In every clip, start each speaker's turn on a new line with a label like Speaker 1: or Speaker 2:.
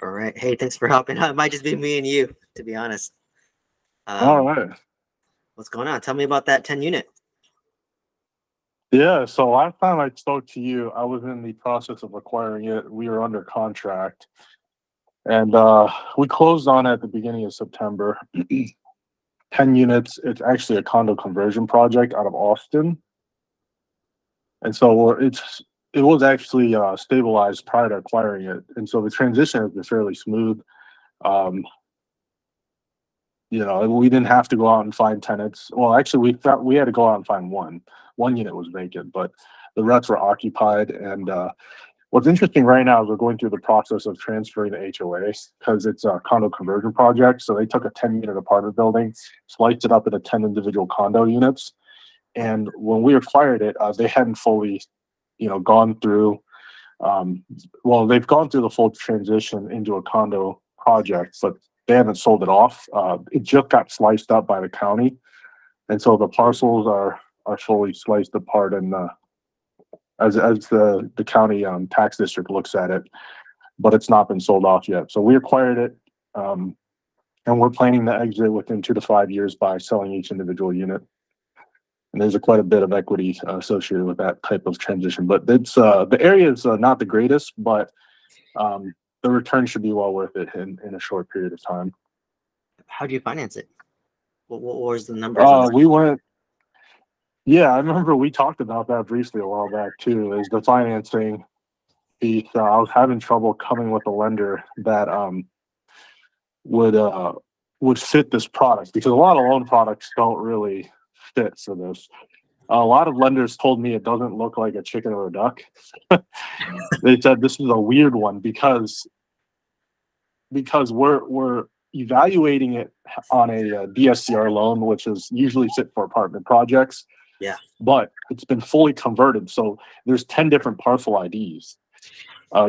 Speaker 1: All right. Hey, thanks for helping out. It might just be me and you, to be honest.
Speaker 2: All right.
Speaker 1: What's going on? Tell me about that 10 unit.
Speaker 2: Yeah, so last time I spoke to you, I was in the process of acquiring it. We were under contract, and we closed on it at the beginning of September. 10 units. It's actually a condo conversion project out of Austin. And so it was actually stabilized prior to acquiring it. And so the transition has been fairly smooth. Um, we didn't have to go out and find tenants. Well, actually, we had to go out and find one. One unit was vacant, but the rest were occupied. And what's interesting right now is we're going through the process of transferring the HOA because it's a condo conversion project. So they took a 10-unit apartment building, sliced it up into 10 individual condo units. And when we acquired it, they hadn't fully, gone through. They've gone through the full transition into a condo project, but they haven't sold it off. It just got sliced up by the county, and so the parcels are fully sliced apart, and as the county tax district looks at it, but it's not been sold off yet. So we acquired it, and we're planning to exit within 2 to 5 years by selling each individual unit. And there's quite a bit of equity associated with that type of transition. But it's the area is not the greatest, but the return should be well worth it in a short period of time.
Speaker 1: How do you finance it? What was the numbers?
Speaker 2: We went. Yeah, I remember we talked about that briefly a while back too. Is the financing piece? I was having trouble coming with a lender that would fit this product because a lot of loan products don't really fit for this. A lot of lenders told me it doesn't look like a chicken or a duck. They said this is a weird one because we're evaluating it on a DSCR loan, which is usually fit for apartment projects.
Speaker 1: Yeah.
Speaker 2: But it's been fully converted. So there's 10 different parcel IDs.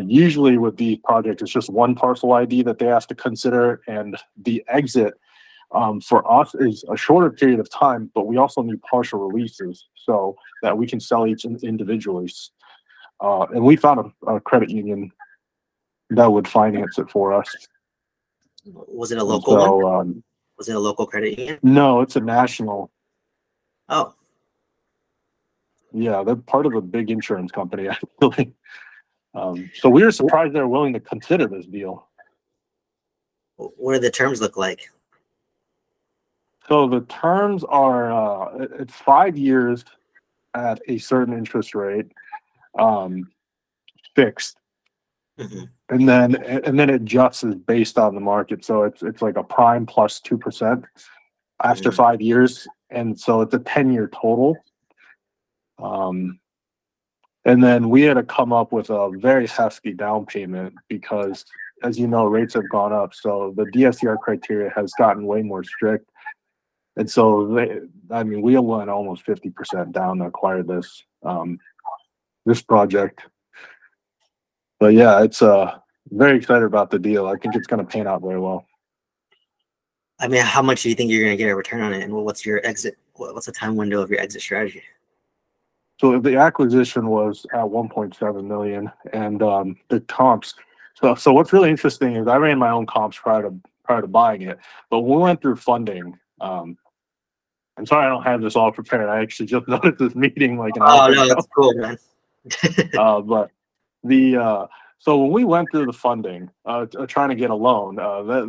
Speaker 2: Usually with the project, it's just one parcel ID that they have to consider. And the exit for us is a shorter period of time, but we also need partial releases so that we can sell each individually. And we found a credit union that would finance it for us.
Speaker 1: Was it a local one? Was it a local credit union?
Speaker 2: No, it's a national.
Speaker 1: Oh.
Speaker 2: Yeah, they're part of a big insurance company, actually. So we were surprised they're willing to consider this deal.
Speaker 1: What do the terms look like?
Speaker 2: So the terms are it's 5 years at a certain interest rate, fixed.
Speaker 1: Mm-hmm.
Speaker 2: And then it adjusts based on the market. So it's like a prime plus 2% after 5 years. And so it's a 10-year total. And then we had to come up with a very hefty down payment because, as you know, rates have gone up. So the DSCR criteria has gotten way more strict. And so we went almost 50% down to acquire this project. But yeah, it's very excited about the deal. I think it's going to pan out very well.
Speaker 1: I mean, how much do you think you're going to get a return on it? And what's your exit? What's the time window of your exit strategy?
Speaker 2: So the acquisition was at 1.7 million, and the comps. So what's really interesting is I ran my own comps prior to buying it, but when we went through funding. I'm sorry I don't have this all prepared. I actually just noticed this meeting like an hour ago.
Speaker 1: Oh, no, that's cool, man.
Speaker 2: But so when we went through the funding, trying to get a loan,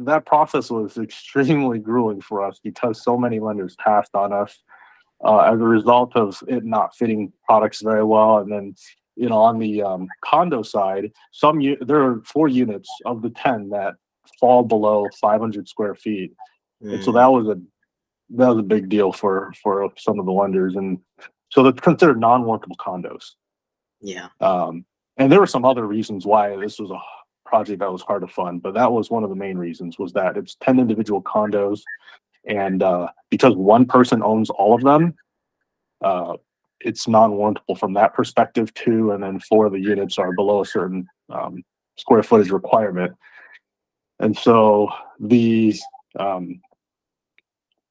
Speaker 2: that process was extremely grueling for us because so many lenders passed on us as a result of it not fitting products very well. And then, on the condo side, there are 4 units of the 10 that fall below 500 square feet. And so that was a big deal for some of the lenders. And so they're considered non-workable condos.
Speaker 1: Yeah.
Speaker 2: And there were some other reasons why this was a project that was hard to fund, but that was one of the main reasons, was that it's 10 individual condos. And because one person owns all of them, it's non-warrantable from that perspective too. And then 4 of the units are below a certain square footage requirement. And so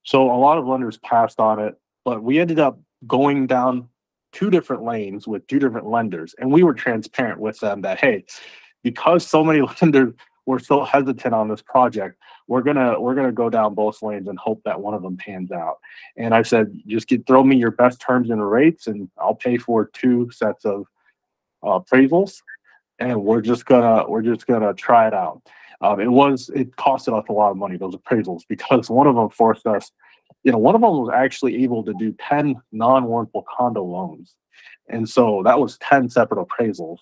Speaker 2: so a lot of lenders passed on it, but we ended up going down 2 different lanes with 2 different lenders. And we were transparent with them that, hey, because so many lenders we're so hesitant on this project. We're gonna go down both lanes and hope that one of them pans out. And I said, just throw me your best terms and rates, and I'll pay for 2 sets of appraisals, and we're just gonna try it out. It costed us a lot of money, those appraisals, because one of them forced us. One of them was actually able to do 10 non-warrantable condo loans, and so that was 10 separate appraisals.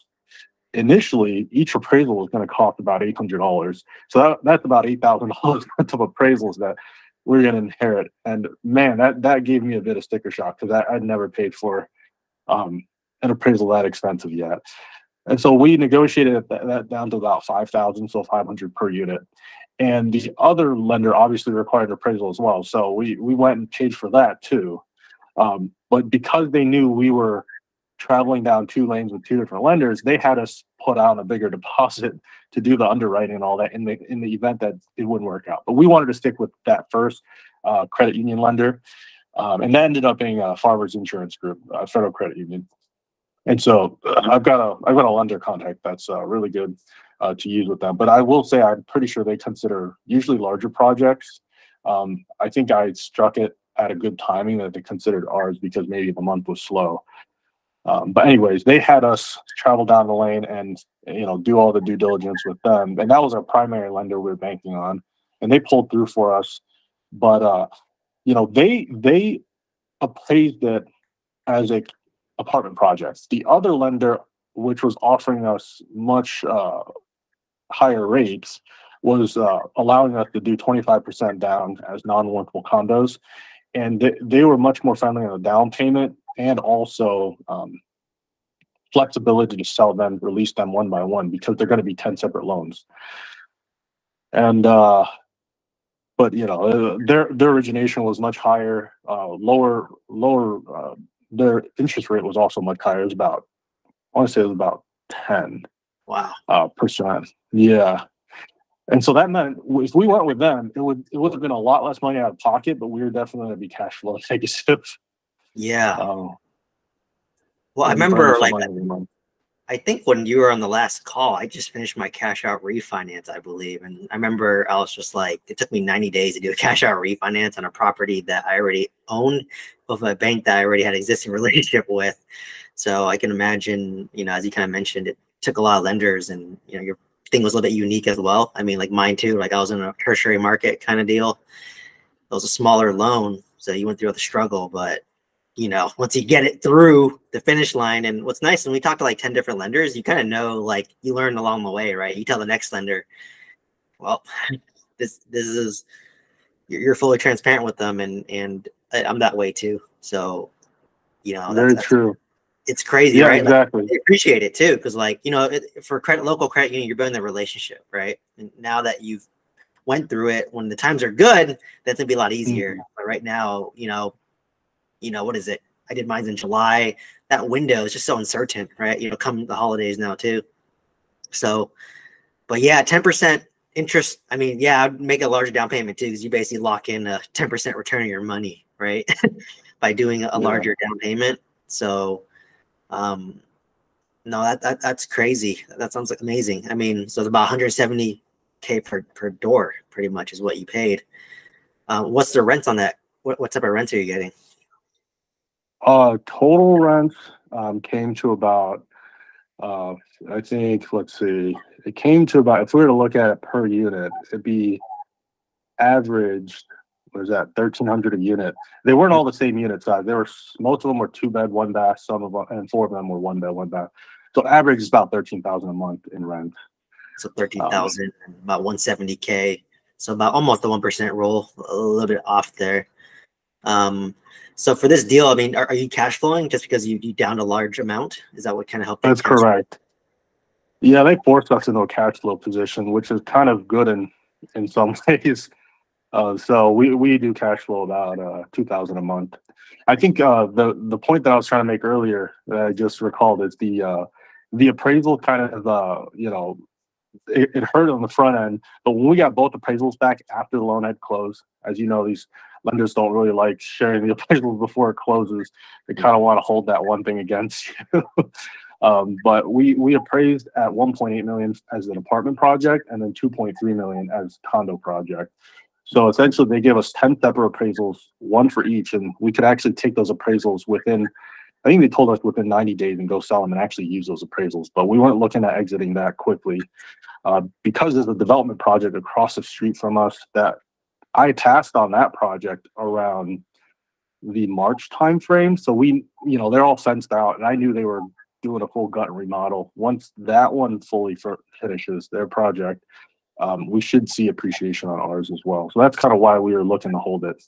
Speaker 2: Initially, each appraisal was going to cost about $800. So that's about $8,000 worth of appraisals that we're going to inherit. And man, that gave me a bit of sticker shock, because I'd never paid for an appraisal that expensive yet. And so we negotiated that down to about 5,000, so 500 per unit. And the other lender obviously required an appraisal as well. So we went and paid for that too. But because they knew we were traveling down 2 lanes with 2 different lenders, they had us put out a bigger deposit to do the underwriting and all that in the event that it wouldn't work out. But we wanted to stick with that first credit union lender, and that ended up being Farmers Insurance Group, Federal Credit Union. And so I've got a lender contact that's really good to use with them. But I will say I'm pretty sure they consider usually larger projects. I think I struck it at a good timing that they considered ours, because maybe the month was slow. But anyways, they had us travel down the lane and do all the due diligence with them, and that was our primary lender we were banking on, and they pulled through for us. But they appraised it as a apartment projects. The other lender, which was offering us much higher rates, was allowing us to do 25% down as non-warrantable condos, and they were much more friendly on the down payment, and also flexibility to sell them, release them one by one, because they're going to be 10 separate loans. And but their origination was much higher, lower. Their interest rate was also much higher. It was about, I want to say it was about 10
Speaker 1: Wow.
Speaker 2: percent. Yeah. And so that meant if we went with them, it would have been a lot less money out of pocket, but we were definitely going to be cash flow negative.
Speaker 1: Yeah.
Speaker 2: Well,
Speaker 1: I
Speaker 2: it'd burn
Speaker 1: remember,
Speaker 2: us some
Speaker 1: like,
Speaker 2: money every month.
Speaker 1: I think when you were on the last call, I just finished my cash out refinance, I believe. And I remember I was just like, it took me 90 days to do a cash out refinance on a property that I already owned with a bank that I already had an existing relationship with. So I can imagine, as you kind of mentioned, it took a lot of lenders, and, your thing was a little bit unique as well. I mean, like mine too, like I was in a tertiary market kind of deal. It was a smaller loan, so you went through the struggle, but once you get it through the finish line. And what's nice, when we talk to like 10 different lenders, you kind of know, like, you learn along the way, right? You tell the next lender, well, this is, you're fully transparent with them, and I'm that way too. So,
Speaker 2: Very true.
Speaker 1: It's crazy,
Speaker 2: Yeah,
Speaker 1: right?
Speaker 2: exactly.
Speaker 1: Like, I appreciate it too, because like, for local credit union, you're building the relationship, right? And now that you've went through it, when the times are good, that's gonna be a lot easier. But right now, what is it? I did mine in July. That window is just so uncertain, right? Come the holidays now too. So, but yeah, 10% interest. I mean, yeah, I'd make a larger down payment too, because you basically lock in a 10% return on your money, right? By doing a larger down payment. So, no, that's crazy. That sounds like amazing. I mean, so it's about $170K per door, pretty much, is what you paid. What's the rent on that? What type of rents are you getting?
Speaker 2: Total rent came to about, I think, let's see, it came to about, if we were to look at it per unit, it'd be averaged, what is that, 1,300 a unit. They weren't all the same unit size. Most of them were 2-bed, 1-bath, some of them, and 4 of them were 1-bed, 1-bath. So average is about 13,000 a month in rent.
Speaker 1: So 13,000, about 170K. So about almost the 1% roll, a little bit off there. So for this deal, I mean, are you cash flowing just because you downed a large amount? Is that what kind of helped?
Speaker 2: That's correct. Yeah, they forced us into a cash flow position, which is kind of good in some ways. So we do cash flow about $2,000 a month. I think the point that I was trying to make earlier that I just recalled is the appraisal kind of it hurt on the front end, but when we got both appraisals back after the loan had closed, as you know, these lenders don't really like sharing the appraisals before it closes. They kind of want to hold that one thing against you. But we appraised at 1.8 million as an apartment project, and then 2.3 million as condo project. So essentially, they gave us 10 separate appraisals, one for each, and we could actually take those appraisals within. I think they told us within 90 days and go sell them and actually use those appraisals. But we weren't looking at exiting that quickly because there's a development project across the street from us that I tasked on that project around the March timeframe. So they're all fenced out, and I knew they were doing a full gut remodel. Once that one fully finishes their project, we should see appreciation on ours as well. So that's kind of why we were looking to hold it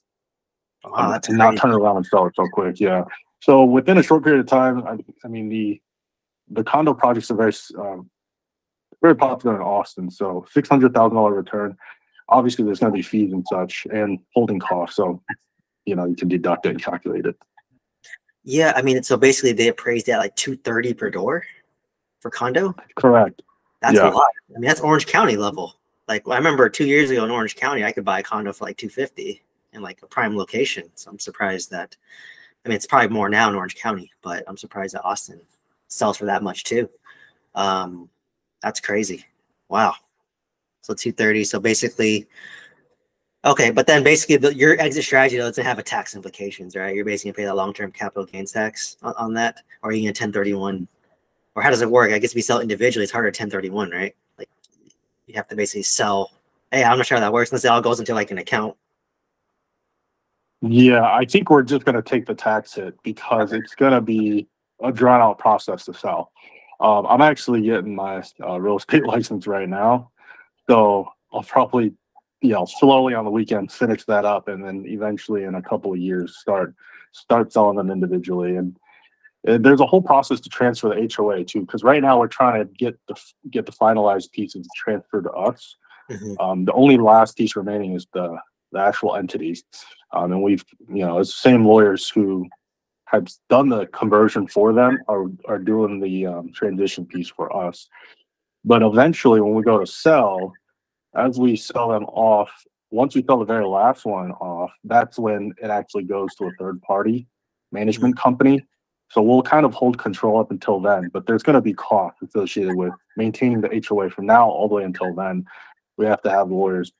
Speaker 2: and not turn around and sell it so quick. Yeah. So within a short period of time, I mean, the condo projects are very popular in Austin. So $600,000 return. Obviously, there's going to be fees and such and holding costs. So, you can deduct it and calculate it.
Speaker 1: Yeah. I mean, so basically they appraised at like 230 per door for condo.
Speaker 2: Correct.
Speaker 1: That's a lot. I mean, that's Orange County level. Like I remember 2 years ago in Orange County, I could buy a condo for like 250 in like a prime location. So I'm surprised that, I mean, it's probably more now in Orange County, but I'm surprised that Austin sells for that much too. That's crazy. Wow. So 230. So basically, okay, but then basically your exit strategy doesn't have a tax implications, right? You're basically gonna pay that long-term capital gains tax on that, or are you gonna 1031? Or how does it work? I guess if you sell individually, it's harder 1031, right? Like you have to basically sell. Hey, I'm not sure how that works unless it all goes into like an account.
Speaker 2: Yeah, I think we're just going to take the tax hit because it's going to be a drawn out process to sell. I'm actually getting my real estate license right now. So I'll probably, slowly on the weekend finish that up, and then eventually in a couple of years start selling them individually. And there's a whole process to transfer the HOA too, because right now we're trying to get the finalized pieces transferred to us. The only last piece remaining is the actual entities, and we've it's the same lawyers who have done the conversion for them are doing the transition piece for us. But eventually, when we go to sell, as we sell them off, once we sell the very last one off, that's when it actually goes to a third party management company. So we'll kind of hold control up until then, but there's going to be costs associated with maintaining the HOA from now all the way until then. We have to have lawyers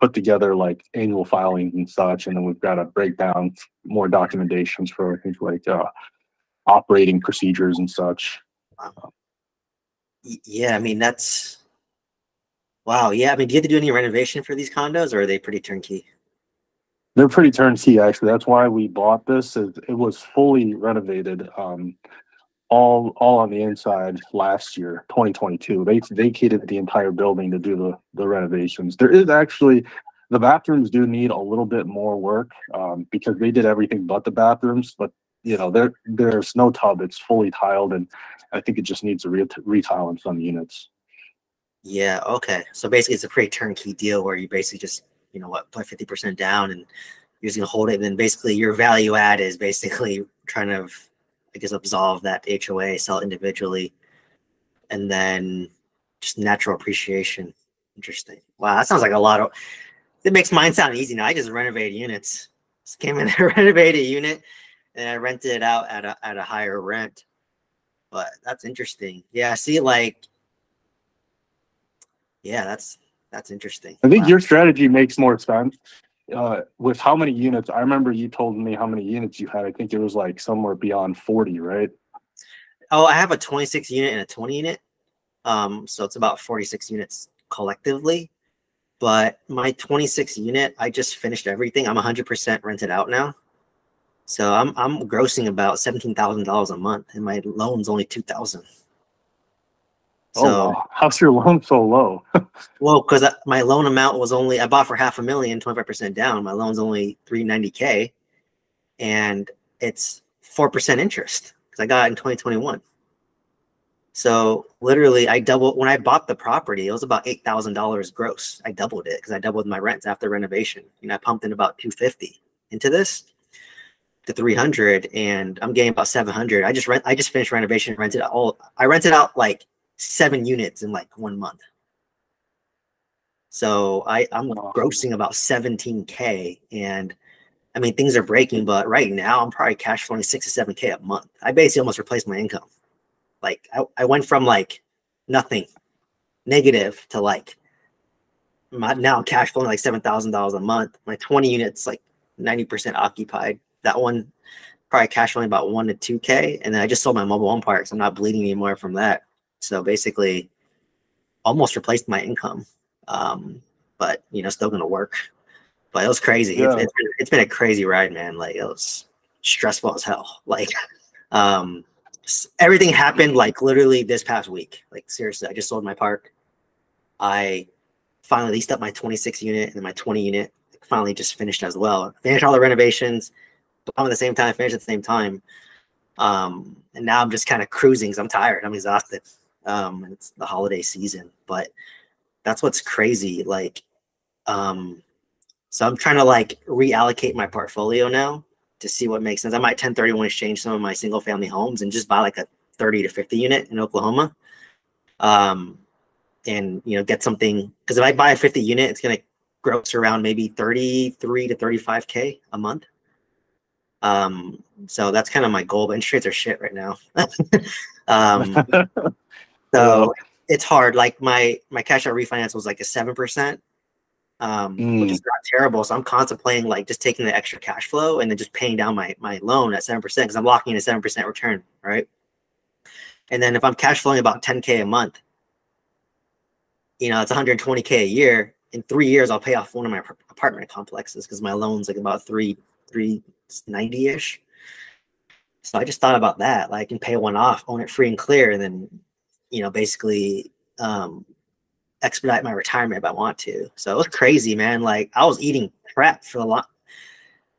Speaker 2: put together like annual filings and such, and then we've got to break down more documentations for things like operating procedures and such.
Speaker 1: Yeah, I mean that's wow. Yeah, I mean, do you have to do any renovation for these condos, or are they pretty turnkey?
Speaker 2: They're pretty turnkey, actually. That's why we bought this. It was fully renovated, all on the inside last year, 2022. They vacated the entire building to do the renovations. There is actually the bathrooms do need a little bit more work because they did everything but the bathrooms. But there's no tub. It's fully tiled, and I think it just needs a retile in some units.
Speaker 1: Yeah. Okay. So basically, it's a pretty turnkey deal where you basically just put 50% down and you're just gonna hold it. And then basically your value add is basically trying to, I guess, absolve that HOA, sell individually, and then just natural appreciation. Interesting. Wow, that sounds like a lot of. It makes mine sound easy now. I just renovated units. Just came in there, renovated a unit, and I rented it out at a higher rent. But that's interesting. Yeah, see, like, yeah, that's interesting.
Speaker 2: I think your strategy makes more sense. With how many units, I remember you told me how many units you had. I think it was like somewhere beyond 40, right?
Speaker 1: Oh, I have a 26 unit and a 20 unit. So it's about 46 units collectively. But my 26 unit, I just finished everything. I'm 100% rented out now. So I'm grossing about $17,000 a month, and my loan's only $2,000.
Speaker 2: So wow. How's your loan so low?
Speaker 1: Well, because my loan amount was only, I bought for $500,000, 25% down. My loan's only $390K, and it's 4% interest because I got it in 2021. So literally, I doubled when I bought the property. It was about $8,000 gross. I doubled it because I doubled my rents after renovation. I pumped in about $250 into this to $300, and I'm getting about $700. I just finished renovation, rented all. I rented out like 7 units in like 1 month. So I'm grossing about $17K, and I mean things are breaking, but right now I'm probably cash flowing $6 to $7K a month. I basically almost replaced my income. Like I went from like nothing negative to like now cash flowing like $7,000 a month. My 20 units like 90% occupied. That one probably cash flowing about 1 to 2K. And then I just sold my mobile home park, so I'm not bleeding anymore from that. So basically almost replaced my income. But you know, still gonna work. But it was crazy.
Speaker 2: Yeah.
Speaker 1: It's been a crazy ride, man. Like it was stressful as hell. Like everything happened like literally this past week. Like seriously, I just sold my park. I finally leased up my 26 unit, and then my 20 unit finally just finished as well. Finished all the renovations, at the same time, finished at the same time. And now I'm just kind of cruising because I'm tired. I'm exhausted. It's the holiday season, but that's what's crazy. Like, so I'm trying to like reallocate my portfolio now to see what makes sense. I might 1031 exchange some of my single family homes and just buy like a 30 to 50 unit in Oklahoma. And you know, get something, because if I buy a 50 unit, it's gonna gross around maybe 33 to 35K a month. So that's kind of my goal, but interest rates are shit right now. So it's hard. Like my cash out refinance was like a 7%, which is not terrible. So I'm contemplating like just taking the extra cash flow and then just paying down my loan at 7% because I'm locking in a 7% return, right? And then if I'm cash flowing about 10K a month, you know, it's 120K a year. In 3 years, I'll pay off one of my apartment complexes because my loan's like about 390-ish. So I just thought about that. Like I can pay one off, own it free and clear, and then, you know, basically expedite my retirement if I want to. So it was crazy, man. Like I was eating crap for a lot.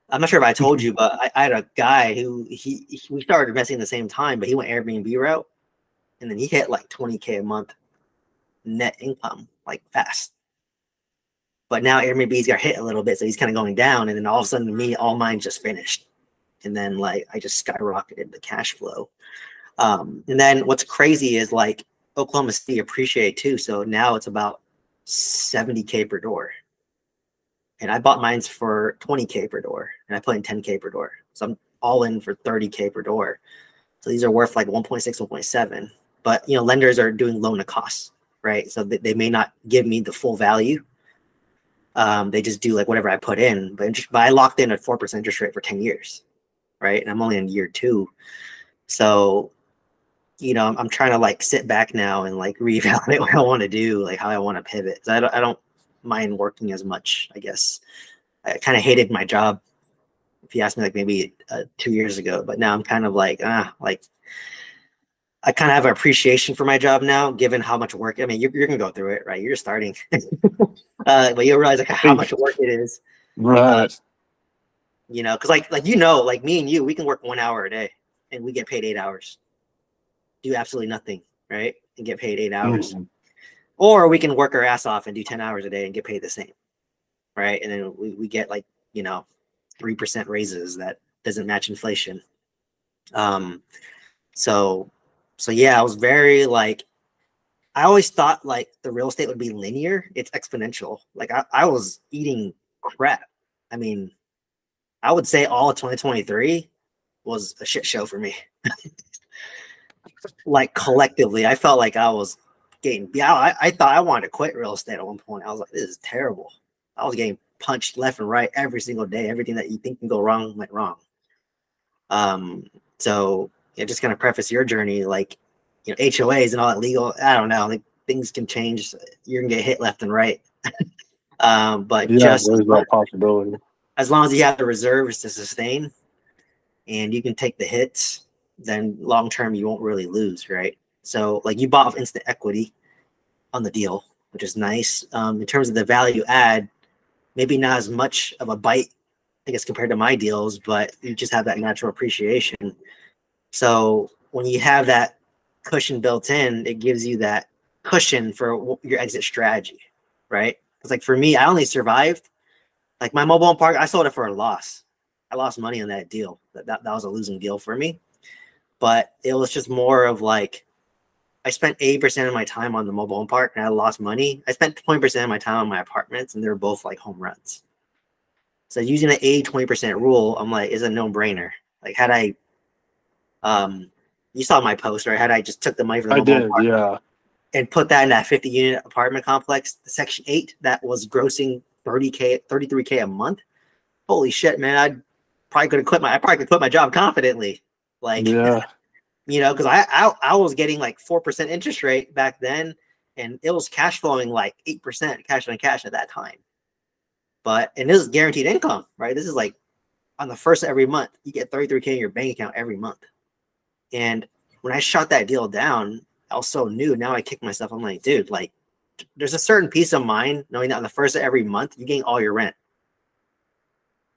Speaker 1: I'm not sure if I told you, but I had a guy who we started investing at the same time, but he went Airbnb route, and then he hit like 20K a month net income like fast. But now Airbnb's got hit a little bit, so he's kind of going down, and then all of a sudden me, all mine just finished. And then like I just skyrocketed the cash flow. And then what's crazy is like Oklahoma City appreciated too. So now it's about 70K per door. And I bought mines for 20K per door, and I put in 10K per door. So I'm all in for 30K per door. So these are worth like 1.6, 1.7. But you know, lenders are doing loan to cost, right? So they may not give me the full value. They just do like whatever I put in. But I locked in a 4% interest rate for 10 years, right? And I'm only in year 2. So, you know, I'm trying to like sit back now and like reevaluate what I want to do, like how I want to pivot. I don't mind working as much, I guess. I kind of hated my job, if you asked me like maybe 2 years ago, but now I'm kind of like, like I kind of have an appreciation for my job now, given how much work. I mean, you're gonna go through it, right? You're just starting, but you'll realize like how much work it is,
Speaker 2: right?
Speaker 1: You know, because like you know, like me and you, we can work 1 hour a day, and we get paid 8 hours. Do absolutely nothing, right, and get paid 8 hours. Or we can work our ass off and do 10 hours a day and get paid the same, right? And then we get like, you know, 3% raises that doesn't match inflation. So yeah, I was very like, I always thought like the real estate would be linear. It's exponential. Like I was eating crap. I mean, I would say all of 2023 was a shit show for me. Like collectively, I felt like I was getting, I thought I wanted to quit real estate at one point. I was like, this is terrible. I was getting punched left and right every single day. Everything that you think can go wrong went wrong. So yeah, just kind of preface your journey, like, you know, HOAs and all that legal, I don't know, like things can change. You're gonna get hit left and right. But
Speaker 2: yeah,
Speaker 1: just
Speaker 2: there's that possibility.
Speaker 1: As long as you have the reserves to sustain and you can take the hits, then long term you won't really lose, right? So like you bought instant equity on the deal, which is nice. In terms of the value add, maybe not as much of a bite, I guess, compared to my deals, but you just have that natural appreciation. So when you have that cushion built in, it gives you that cushion for your exit strategy, right? It's like for me, I only survived like my mobile home park. I sold it for a loss. I lost money on that deal. That was a losing deal for me. But it was just more of like, I spent 80% of my time on the mobile home park and I lost money. I spent 20% of my time on my apartments and they were both like home runs. So using the 80-20% rule, I'm like, is a no brainer. Like had I, you saw my post, right? Had I just took the money from the
Speaker 2: I
Speaker 1: mobile home
Speaker 2: did,
Speaker 1: park
Speaker 2: yeah.
Speaker 1: and put that in that 50-unit apartment complex, the Section 8 that was grossing 30K, 33K a month. Holy shit, man! I probably could quit my job confidently, like,
Speaker 2: Yeah.
Speaker 1: you know, because I was getting like 4% interest rate back then, and it was cash flowing like 8% cash on cash at that time. And this is guaranteed income, right? This is like on the first of every month, you get 33K in your bank account every month. And when I shot that deal down, I was so new. Now I kick myself. I'm like, dude, like, there's a certain peace of mind knowing that on the first of every month, you gain all your rent,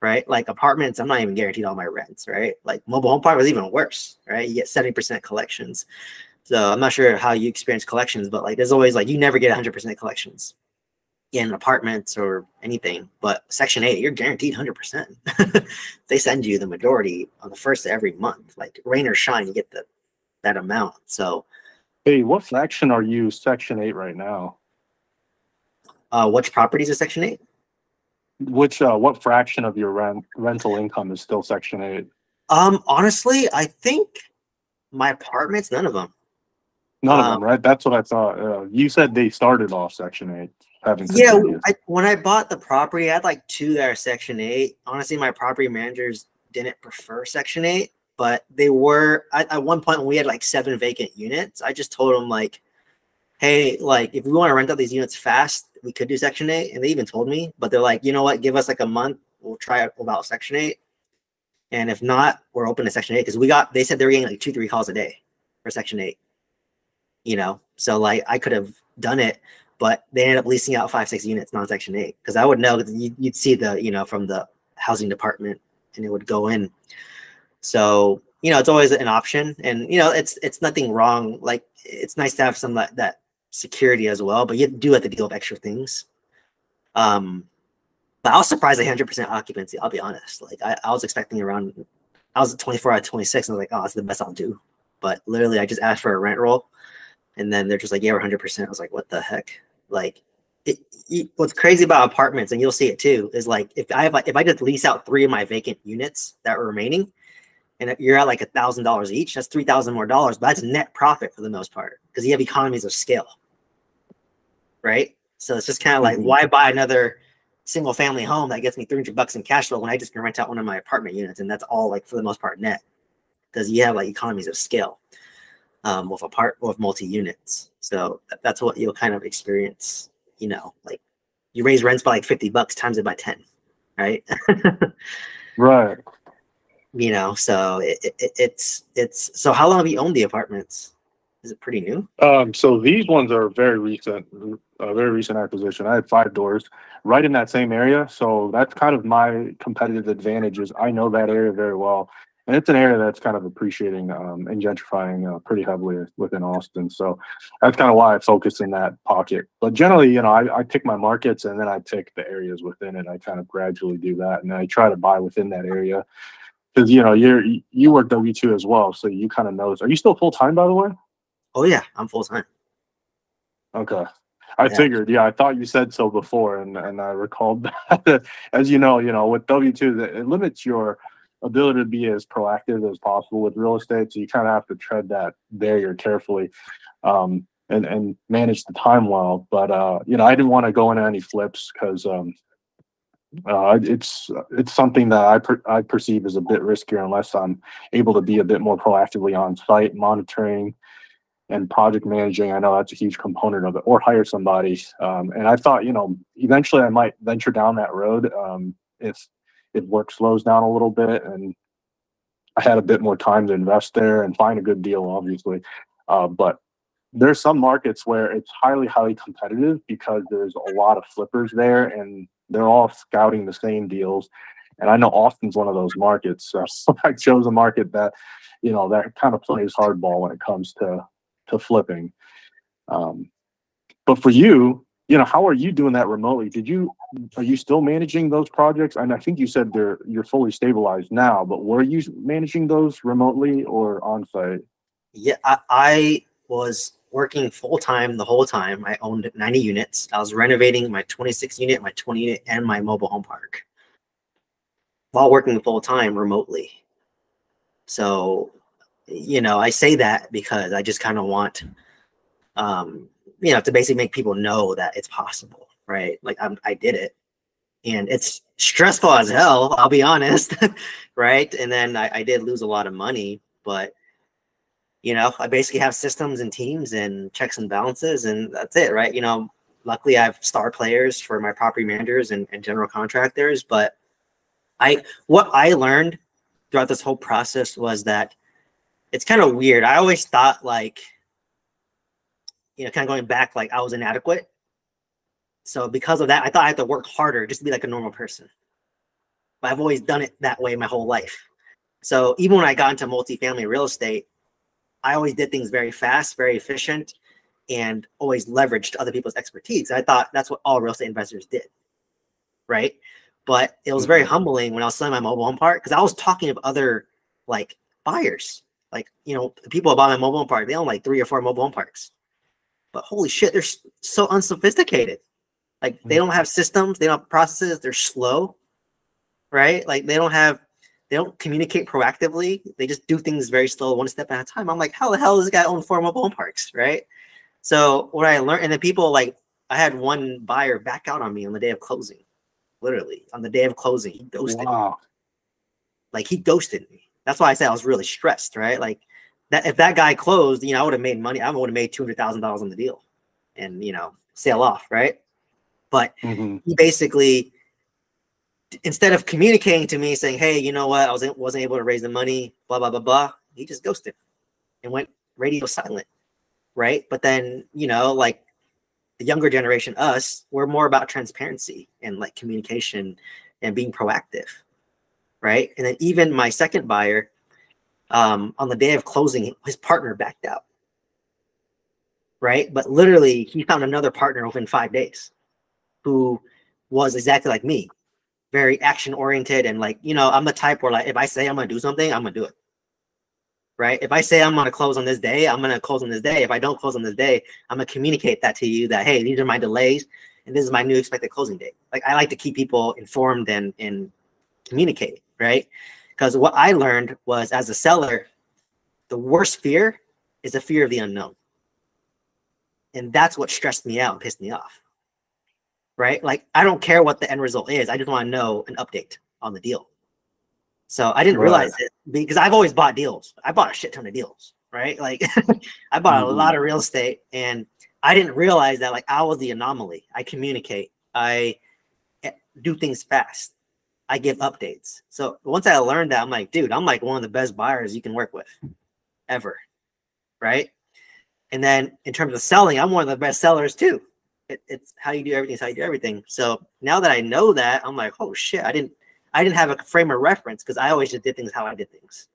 Speaker 1: right? Like apartments, I'm not even guaranteed all my rents, right? Like mobile home park was even worse, right? You get 70% collections. So I'm not sure how you experience collections, but like there's always like, you never get 100% collections in apartments or anything, but Section 8, you're guaranteed 100%. They send you the majority on the first of every month, like rain or shine, you get that amount. So
Speaker 2: Hey, what fraction are you Section 8 right now?
Speaker 1: which properties are Section 8?
Speaker 2: What fraction of your rental income is still Section 8?
Speaker 1: Honestly, I think my apartments, none of them.
Speaker 2: None of them, right? That's what I thought. You said they started off Section 8, having
Speaker 1: Yeah,
Speaker 2: continued.
Speaker 1: when I bought the property, I had like 2 that are Section 8. Honestly, my property managers didn't prefer Section 8, but they were at one point when we had like 7 vacant units. I just told them like, hey, like if we want to rent out these units fast, we could do Section 8. And they even told me, but they're like, you know what, give us like a month, we'll try it about Section 8. And if not, we're open to Section 8 because they said they were getting like 2-3 calls a day for Section 8. You know, so like I could have done it, but they ended up leasing out 5-6 units non-Section 8 because I would know because you'd see the, you know, from the housing department and it would go in. So, you know, it's always an option, and you know, it's nothing wrong. Like it's nice to have some that security as well, but you do have to deal with extra things. But I was surprised at 100% occupancy. I'll be honest. Like I was expecting around, I was at 24 out of 26, and I was like, oh, that's the best I'll do. But literally, I just asked for a rent roll, and then they're just like, yeah, we're 100%. I was like, what the heck? Like, what's crazy about apartments, and you'll see it too, is like if I just lease out 3 of my vacant units that are remaining, and you're at like $1,000 each, that's $3,000 more dollars, but that's net profit for the most part because you have economies of scale, right? So it's just kind of like, why buy another single family home that gets me $300 in cash flow when I just can rent out one of my apartment units, and that's all like for the most part net because you have like economies of scale with multi units. So that's what you'll kind of experience. You know, like you raise rents by like $50, times it by 10, right?
Speaker 2: Right.
Speaker 1: You know, so it's so how long have you owned the apartments? Is it pretty new?
Speaker 2: So these ones are very recent acquisition. I had 5 doors right in that same area, so that's kind of my competitive advantage. Is I know that area very well, and it's an area that's kind of appreciating and gentrifying pretty heavily within Austin. So that's kind of why I focus in that pocket. But generally, you know, I pick my markets and then I pick the areas within it. I kind of gradually do that, and I try to buy within that area because you know you work W-2 as well, so you kind of know. Are you still full time, by the way?
Speaker 1: Oh yeah, I'm full time.
Speaker 2: Okay. I
Speaker 1: Yeah.
Speaker 2: figured, yeah, I thought you said so before, and I recalled that. As you know, with W-2, it limits your ability to be as proactive as possible with real estate. So you kind of have to tread that barrier carefully, and manage the time well. But you know, I didn't want to go into any flips because it's something that I perceive as a bit riskier unless I'm able to be a bit more proactively on site monitoring and project managing. I know that's a huge component of it, or hire somebody. And I thought, you know, eventually I might venture down that road if work slows down a little bit and I had a bit more time to invest there and find a good deal, obviously. But there's some markets where it's highly, highly competitive because there's a lot of flippers there and they're all scouting the same deals. And I know Austin's one of those markets. So I chose a market that, you know, that kind of plays hardball when it comes to flipping. But for you, you know, how are you doing that remotely? Are you still managing those projects? And I think you said you're fully stabilized now, but were you managing those remotely or on site?
Speaker 1: Yeah, I was working full time the whole time. I owned 90 units. I was renovating my 26 unit, my 20 unit, and my mobile home park while working full time remotely. So I say that because I just kind of want, to basically make people know that it's possible, right? Like I did it, and it's stressful as hell, I'll be honest, right? And then I did lose a lot of money, but I basically have systems and teams and checks and balances, and that's it, right? Luckily I have star players for my property managers and general contractors, but what I learned throughout this whole process was that it's kind of weird. I always thought like, kind of going back, like I was inadequate. So because of that, I thought I had to work harder just to be like a normal person. But I've always done it that way my whole life. So even when I got into multifamily real estate, I always did things very fast, very efficient, and always leveraged other people's expertise. I thought that's what all real estate investors did, right? But it was very humbling when I was selling my mobile home park, because I was talking to other like buyers, like, the people who bought my mobile home park, they own like 3 or 4 mobile home parks. But holy shit, they're so unsophisticated. Like they don't have systems, they don't have processes, they're slow, right? Like they don't communicate proactively. They just do things very slow, one step at a time. I'm like, how the hell does this guy own 4 mobile home parks, right? So what I learned, and then people like, I had one buyer back out on me on the day of closing. Literally on the day of closing, he ghosted me. Like he ghosted me. That's why I said I was really stressed, right? Like that, if that guy closed, I would have made money. I would have made $200,000 on the deal and, sail off, right? But he basically, instead of communicating to me saying, hey, you know what, I wasn't able to raise the money, blah, blah, blah, blah, he just ghosted and went radio silent, right? But then, like the younger generation, us, we're more about transparency and like communication and being proactive, right? And then even my second buyer, on the day of closing, his partner backed out, right? But literally, he found another partner within 5 days who was exactly like me, very action oriented. And like, I'm the type where like, if I say I'm going to do something, I'm going to do it. Right. If I say I'm going to close on this day, I'm going to close on this day. If I don't close on this day, I'm going to communicate that to you that, hey, these are my delays and this is my new expected closing date. Like I like to keep people informed and communicate. Right. Because what I learned was, as a seller, the worst fear is the fear of the unknown. And that's what stressed me out and pissed me off. Right? Like, I don't care what the end result is. I just want to know an update on the deal. So I didn't realize it, because I've always bought deals. I bought a shit ton of deals, right? Like I bought a lot of real estate, and I didn't realize that like I was the anomaly. I communicate. I do things fast. I give updates. So once I learned that, I'm like, dude, I'm like one of the best buyers you can work with ever. Right? And then in terms of selling, I'm one of the best sellers too. It's how you do everything. It's how you do everything. So now that I know that, I'm like, oh shit, I didn't have a frame of reference, because I always just did things how I did things.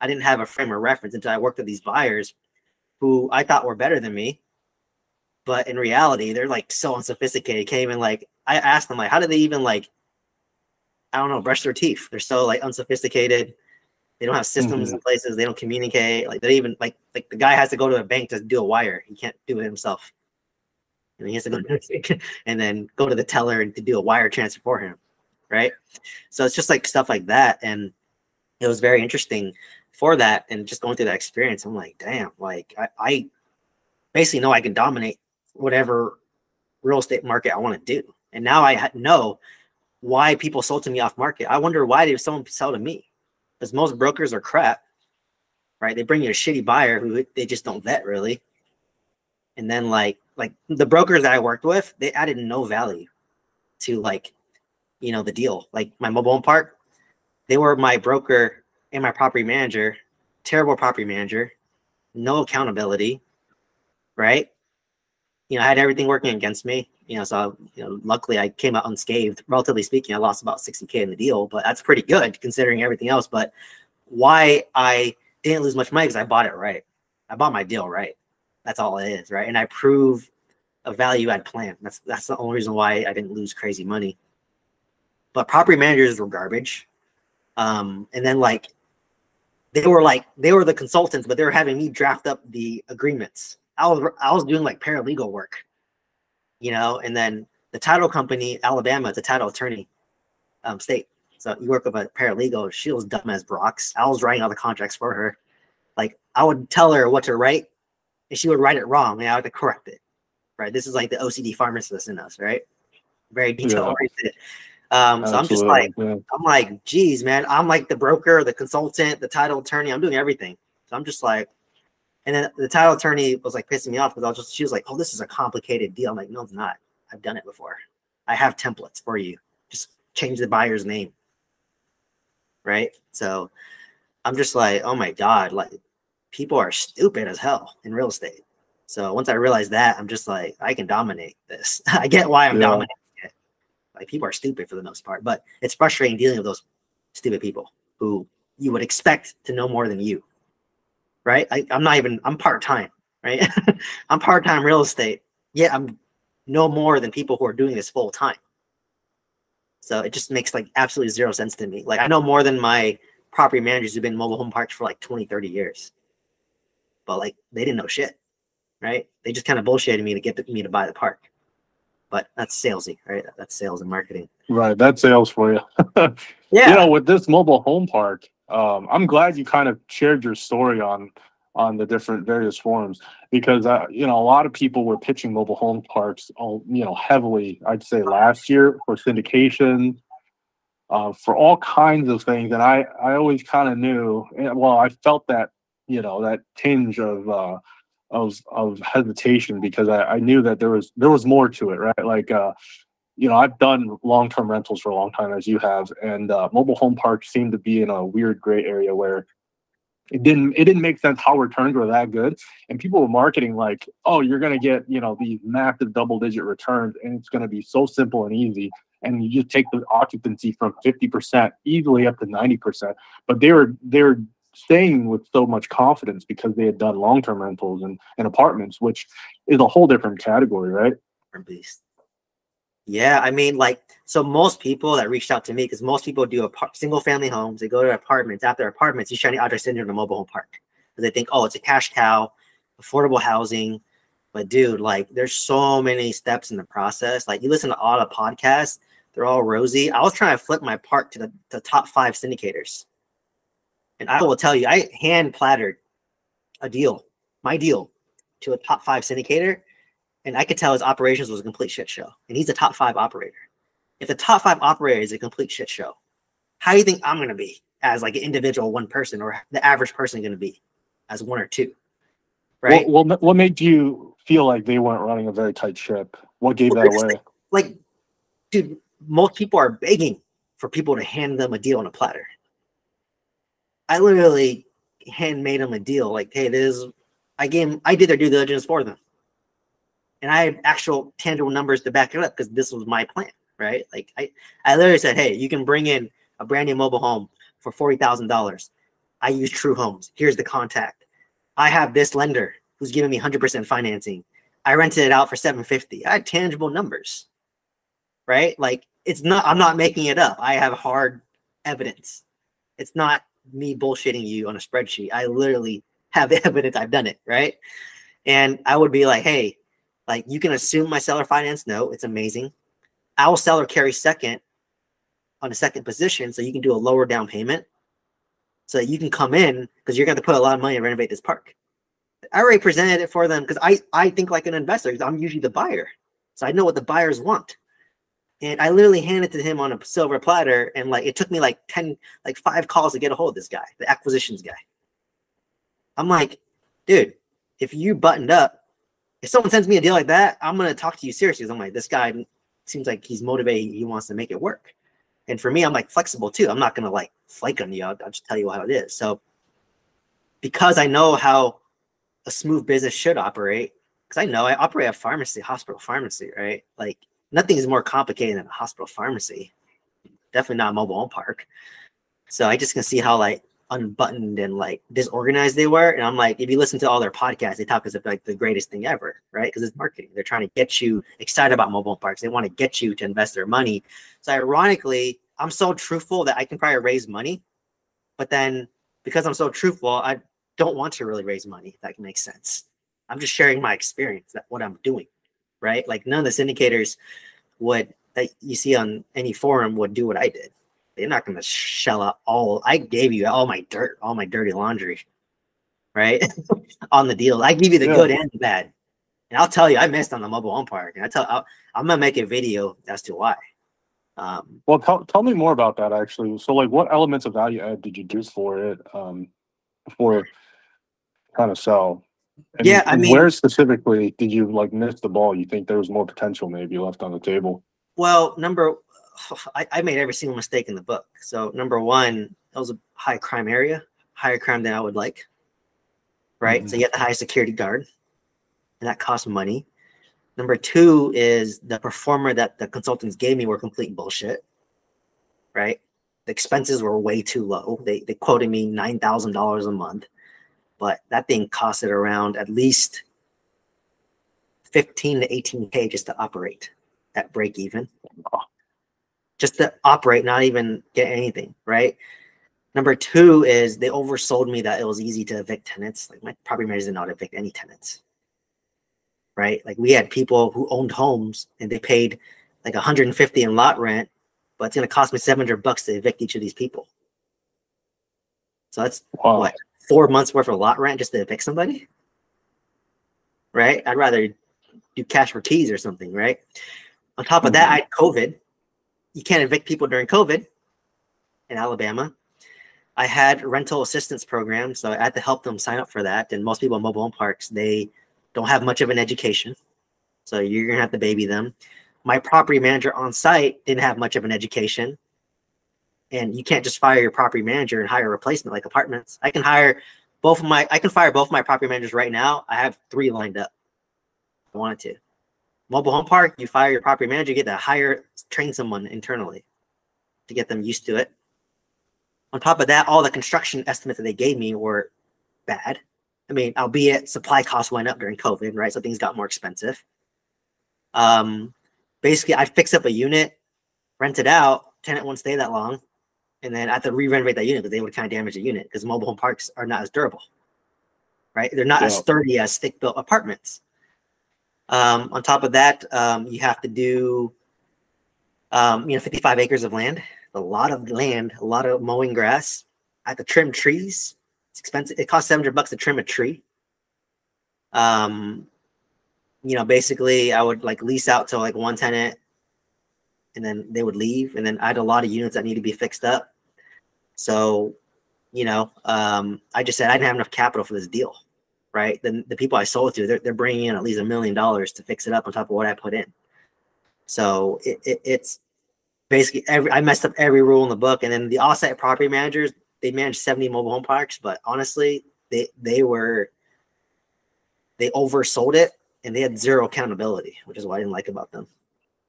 Speaker 1: I didn't have a frame of reference until I worked with these buyers who I thought were better than me. But in reality, they're like so unsophisticated. Can't even like, I asked them like, how do they even like, I don't know, brush their teeth? They're so like unsophisticated. They don't have systems in places. They don't communicate. Like they even like the guy has to go to a bank to do a wire. He can't do it himself. And he has to go and then go to the teller and to do a wire transfer for him. Right. So it's just like stuff like that. And it was very interesting for that. And just going through that experience, I'm like, damn, like I basically know I can dominate whatever real estate market I want to do. And now I know why people sold to me off market. I wonder, why did someone sell to me? Because most brokers are crap, right? They bring you a shitty buyer who they just don't vet really. And then like the brokers that I worked with, they added no value to like, the deal. Like my mobile home park, they were my broker and my property manager, terrible property manager, no accountability, right? I had everything working against me, so, luckily I came out unscathed. Relatively speaking, I lost about 60K in the deal, but that's pretty good considering everything else. But why I didn't lose much money, because I bought it right. I bought my deal right. That's all it is, right? And I prove a value add plan. That's the only reason why I didn't lose crazy money. But property managers were garbage. And then like they were the consultants, but they were having me draft up the agreements. I was doing like paralegal work, and then the title company, Alabama, it's a title attorney state. So you work with a paralegal. She was dumb as rocks. I was writing all the contracts for her. Like I would tell her what to write, and she would write it wrong, and I would have to correct it. Right? This is like the OCD pharmacist in us, right? Very detail oriented. So I'm just like, I'm like, geez, man, I'm like the broker, the consultant, the title attorney. I'm doing everything. So I'm just like, and then the title attorney was like pissing me off because she was like, oh, this is a complicated deal. I'm like, no, it's not. I've done it before. I have templates for you. Just change the buyer's name. Right? So I'm just like, oh my God, like people are stupid as hell in real estate. So once I realized that, I'm just like, I can dominate this. I get why I'm dominating it. Like people are stupid for the most part, but it's frustrating dealing with those stupid people who you would expect to know more than you. Right? I'm part-time, right? I'm part-time real estate. Yeah, I'm no more than people who are doing this full time. So it just makes like absolutely zero sense to me. Like I know more than my property managers who've been in mobile home parks for like 20, 30 years. But like they didn't know shit, right? They just kind of bullshitted me to get me to buy the park. But that's salesy, right? That's sales and marketing.
Speaker 2: Right, that's sales for you.
Speaker 1: Yeah.
Speaker 2: You know, with this mobile home park, I'm glad you kind of shared your story on the different various forums because you know, a lot of people were pitching mobile home parks, you know, heavily. I'd say last year for syndication, for all kinds of things, and I always kind of knew. Well, I felt that, you know, that tinge of hesitation because I knew that there was more to it, right? Like you know, I've done long-term rentals for a long time, as you have, and mobile home parks seem to be in a weird gray area where it didn't make sense how returns were that good, and people were marketing like, oh, you're going to get, you know, these massive double-digit returns, and it's going to be so simple and easy, and you just take the occupancy from 50% easily up to 90%. But they were staying with so much confidence because they had done long-term rentals and apartments, which is a whole different category, right?
Speaker 1: Beast. Yeah, I mean, like, so most people that reached out to me, because most people do single family homes, they go to apartments. After apartments, you try to address into a mobile home park because they think, oh, it's a cash cow, affordable housing. But dude, like, there's so many steps in the process. Like, you listen to all the podcasts, they're all rosy. I was trying to flip my park to the top 5 syndicators, and I will tell you, I hand plattered my deal, to a top 5 syndicator. And I could tell his operations was a complete shit show. And he's a top 5 operator. If the top 5 operator is a complete shit show, how do you think I'm going to be as like an individual one person, or the average person going to be as 1 or 2? Right?
Speaker 2: Well, what made you feel like they weren't running a very tight ship? What gave that away?
Speaker 1: Like, dude, most people are begging for people to hand them a deal on a platter. I literally handmade them a deal. Like, hey, I did their due diligence for them. And I had actual tangible numbers to back it up because this was my plan, right? Like I literally said, hey, you can bring in a brand new mobile home for $40,000. I use True Homes. Here's the contact. I have this lender who's giving me 100% financing. I rented it out for $750. I had tangible numbers, right? Like I'm not making it up. I have hard evidence. It's not me bullshitting you on a spreadsheet. I literally have evidence. I've done it, right? And I would be like, hey, like, you can assume my seller finance note. It's amazing. I will seller carry second on a second position, so you can do a lower down payment so that you can come in because you're going to put a lot of money to renovate this park. I already presented it for them because I think like an investor because I'm usually the buyer. So I know what the buyers want. And I literally handed it to him on a silver platter. And like, it took me like 5 calls to get a hold of this guy, the acquisitions guy. I'm like, dude, if you buttoned up, if someone sends me a deal like that, I'm going to talk to you seriously. I'm like, this guy seems like he's motivated. He wants to make it work. And for me, I'm like flexible too. I'm not going to like flake on you. I'll just tell you how it is. So because I know how a smooth business should operate, because I know I operate a pharmacy, hospital pharmacy, right? Like nothing is more complicated than a hospital pharmacy. Definitely not a mobile home park. So I just can see how like unbuttoned and like disorganized they were. And I'm like, if you listen to all their podcasts, they talk as if like the greatest thing ever, right? Because it's marketing. They're trying to get you excited about mobile parks. They want to get you to invest their money. So ironically, I'm so truthful that I can probably raise money. But then because I'm so truthful, I don't want to really raise money, if that makes sense. I'm just sharing my experience, what I'm doing, right? Like none of the syndicators that you see on any forum would do what I did. They're not going to shell out I gave you all my dirt, all my dirty laundry. right? On the deal. I give you the
Speaker 2: Yeah.
Speaker 1: good and the bad. And I'll tell you, I missed on the mobile home park. And I'm going to make a video as to why.
Speaker 2: Well, tell me more about that, actually. So, like, what elements of value add did you do for it, for kind of sell?
Speaker 1: Yeah, I
Speaker 2: And
Speaker 1: mean,
Speaker 2: where specifically did you like miss the ball? You think there was more potential maybe left on the table?
Speaker 1: well, I made every single mistake in the book. So number one, it was a high crime area, higher crime than I would like, right? So you have the high security guard, and that costs money. Number two is the performer that the consultants gave me were complete bullshit, right? The expenses were way too low. They quoted me $9,000 a month, but that thing costed around at least 15 to 18K just to operate at break even. Just to operate, not even get anything, right? Number two is they oversold me that it was easy to evict tenants. Like my property managers did not evict any tenants, right? Like we had people who owned homes and they paid like 150 in lot rent, but it's going to cost me $700 to evict each of these people. So that's what, 4 months worth of lot rent just to evict somebody, right? I'd rather do cash for keys or something, right? On top of that, I had COVID. You can't evict people during COVID in Alabama. I had rental assistance programs, so I had to help them sign up for that. And most people in mobile home parks, they don't have much of an education, so you're gonna have to baby them. My property manager on site didn't have much of an education, and you can't just fire your property manager and hire a replacement like apartments. I can fire both of my property managers right now. I have 3 lined up. If I wanted to. Mobile home park, you fire your property manager, you get to train someone internally to get them used to it. On top of that, all the construction estimates that they gave me were bad. I mean, albeit supply costs went up during COVID, right? So things got more expensive. Basically, I'd fix up a unit, rent it out, tenant won't stay that long, and then I have to re-renovate that unit because they would kind of damage the unit because mobile home parks are not as durable, right? They're not as sturdy as stick-built apartments. On top of that, you have to do, 55 acres of land, a lot of land, a lot of mowing grass. I have to trim trees. It's expensive. It costs $700 to trim a tree. Basically I would like lease out to like one tenant and then they would leave. And then I had a lot of units that need to be fixed up. So, I just said I didn't have enough capital for this deal, right? Then the people I sold to, they're bringing in at least $1 million to fix it up on top of what I put in. So it's basically I messed up every rule in the book. And then the offsite property managers, they managed 70 mobile home parks, but honestly, they oversold it and they had zero accountability, which is what I didn't like about them.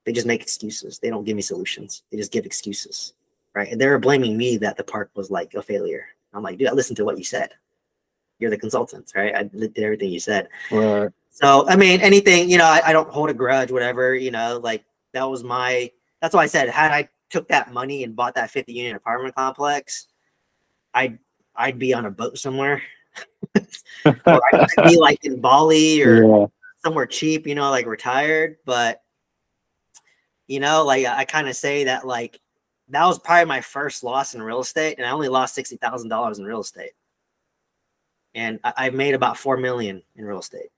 Speaker 1: They just make excuses. They don't give me solutions. They just give excuses, right? And they were blaming me that the park was like a failure. I'm like, dude, I listened to what you said. You're the consultants, right? I did everything you said.
Speaker 2: Right.
Speaker 1: So, I mean, anything, I don't hold a grudge, whatever, like that's why I said, had I took that money and bought that 50 unit apartment complex, I'd be on a boat somewhere. Or I'd be like in Bali or somewhere cheap, like retired. But, like I kind of say that like, that was probably my first loss in real estate. And I only lost $60,000 in real estate. And I made about 4 million in real estate.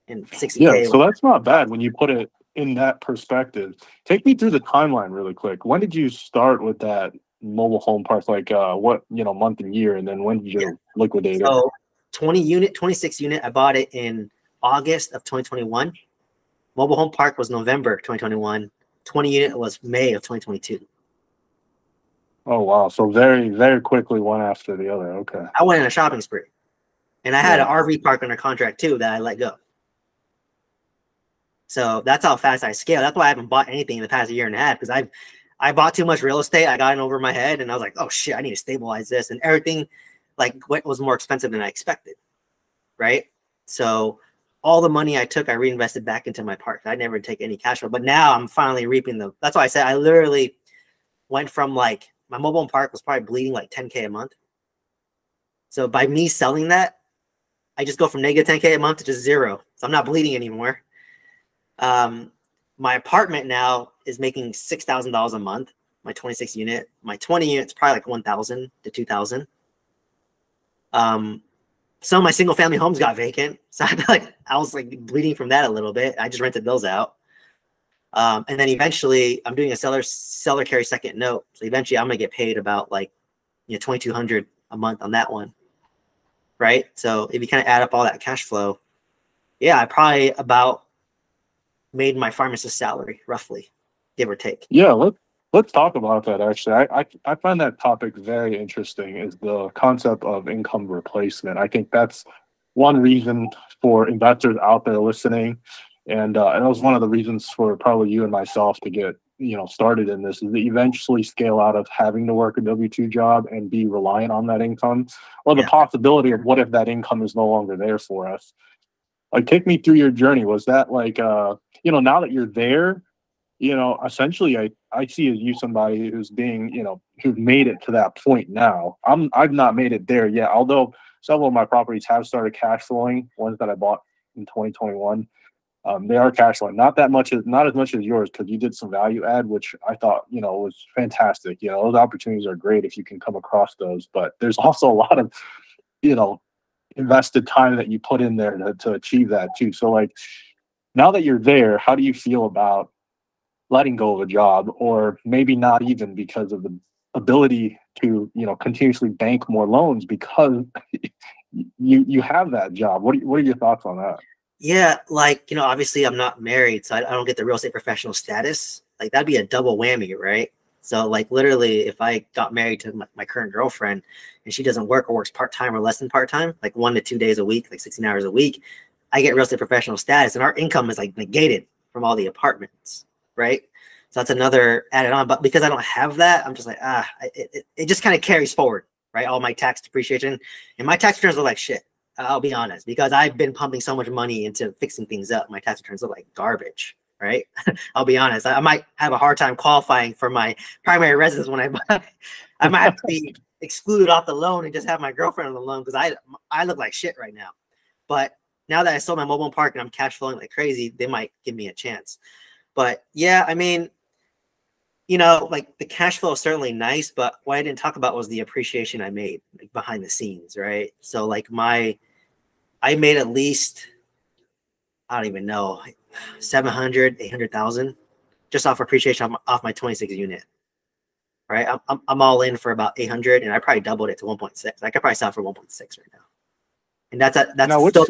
Speaker 1: And 60K.
Speaker 2: Yeah, so that's not bad when you put it in that perspective. Take me through the timeline really quick. When did you start with that mobile home park? Like what, month and year, and then when did you liquidate it?
Speaker 1: So 26 unit, I bought it in August of 2021. Mobile home park was November 2021. 20 unit was May of 2022.
Speaker 2: Oh, wow. So very, very quickly one after the other. Okay.
Speaker 1: I went in a shopping spree. And I had an RV park under contract too that I let go. So that's how fast I scale. That's why I haven't bought anything in the past year and a half, because I bought too much real estate. I got in over my head and I was like, oh shit, I need to stabilize this. And everything like was more expensive than I expected. Right. So all the money I took, I reinvested back into my park. I never take any cash flow, but now I'm finally reaping that's why I said I literally went from like, my mobile home park was probably bleeding like 10K a month. So by me selling that, I just go from negative 10K a month to just zero. So I'm not bleeding anymore. My apartment now is making $6,000 a month. My 26 unit, my 20 units probably like 1,000 to 2,000. some of my single family homes got vacant. So I was like bleeding from that a little bit. I just rented those out. And then eventually I'm doing a seller carry second note. So eventually I'm going to get paid about like, $2,200 a month on that one. Right. So if you kind of add up all that cash flow, yeah, I probably about made my pharmacist salary roughly, give or take.
Speaker 2: Yeah, let's talk about that actually. I find that topic very interesting, is the concept of income replacement. I think that's one reason for investors out there listening. And that was one of the reasons for probably you and myself to get, started in this, is to eventually scale out of having to work a W-2 job and be reliant on that income, or the possibility of what if that income is no longer there for us. Like, take me through your journey. Was that like, now that you're there, essentially I see as you somebody who's being, who've made it to that point now. I've not made it there yet, although several of my properties have started cash flowing, ones that I bought in 2021. They are cash flowing, not as much as yours, because you did some value add, which I thought, was fantastic. Those opportunities are great if you can come across those, but there's also a lot of, invested time that you put in there to achieve that too. So like, now that you're there, how do you feel about letting go of a job, or maybe not even, because of the ability to, continuously bank more loans because you have that job? What are your thoughts on that?
Speaker 1: Yeah, like, obviously I'm not married, so I don't get the real estate professional status. Like, that'd be a double whammy, right? So like literally if I got married to my current girlfriend and she doesn't work or works part-time or less than part-time, like 1 to 2 days a week, like 16 hours a week, I get real estate professional status and our income is like negated from all the apartments, right? So that's another added on. But because I don't have that, I'm just like, it just kind of carries forward, right? All my tax depreciation and my tax returns look like shit. I'll be honest, because I've been pumping so much money into fixing things up. My tax returns look like garbage, right? I'll be honest. I might have a hard time qualifying for my primary residence when I buy. I might have to be excluded off the loan and just have my girlfriend on the loan, because I look like shit right now. But now that I sold my mobile park and I'm cash flowing like crazy, they might give me a chance. But yeah, I mean, like the cash flow is certainly nice, but what I didn't talk about was the appreciation I made, like, behind the scenes, right? So like I made at least, I don't even know, 700, 800,000 just off appreciation off my 26 unit, right? I'm all in for about 800, and I probably doubled it to 1.6. I could probably sell for 1.6 right now. And that's
Speaker 2: Now,
Speaker 1: still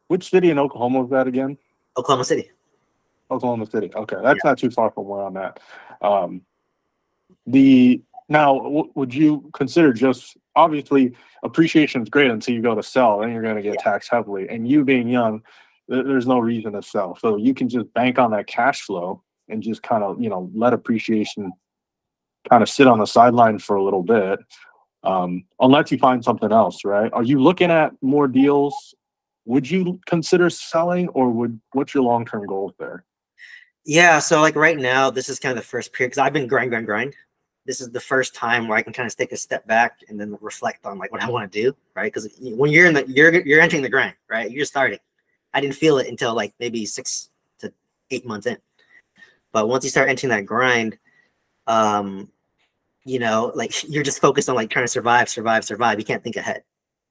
Speaker 2: which city in Oklahoma was that again?
Speaker 1: Oklahoma City.
Speaker 2: Oklahoma City. Okay,
Speaker 1: Yeah.
Speaker 2: that's not too far from where I'm at. Would you consider, just obviously appreciation is great until you go to sell, then you're going to get taxed heavily. And you being young, there's no reason to sell, so you can just bank on that cash flow and just kind of let appreciation kind of sit on the sideline for a little bit, unless you find something else, right? Are you looking at more deals? Would you consider selling, or what's your long-term goals there?
Speaker 1: Yeah, so like right now, this is kind of the first period, because I've been grind. This is the first time where I can kind of take a step back and then reflect on like what I want to do, right? Because when you're you're entering the grind, right? You're starting. I didn't feel it until like maybe 6 to 8 months in. But once you start entering that grind, like you're just focused on like trying to survive. You can't think ahead,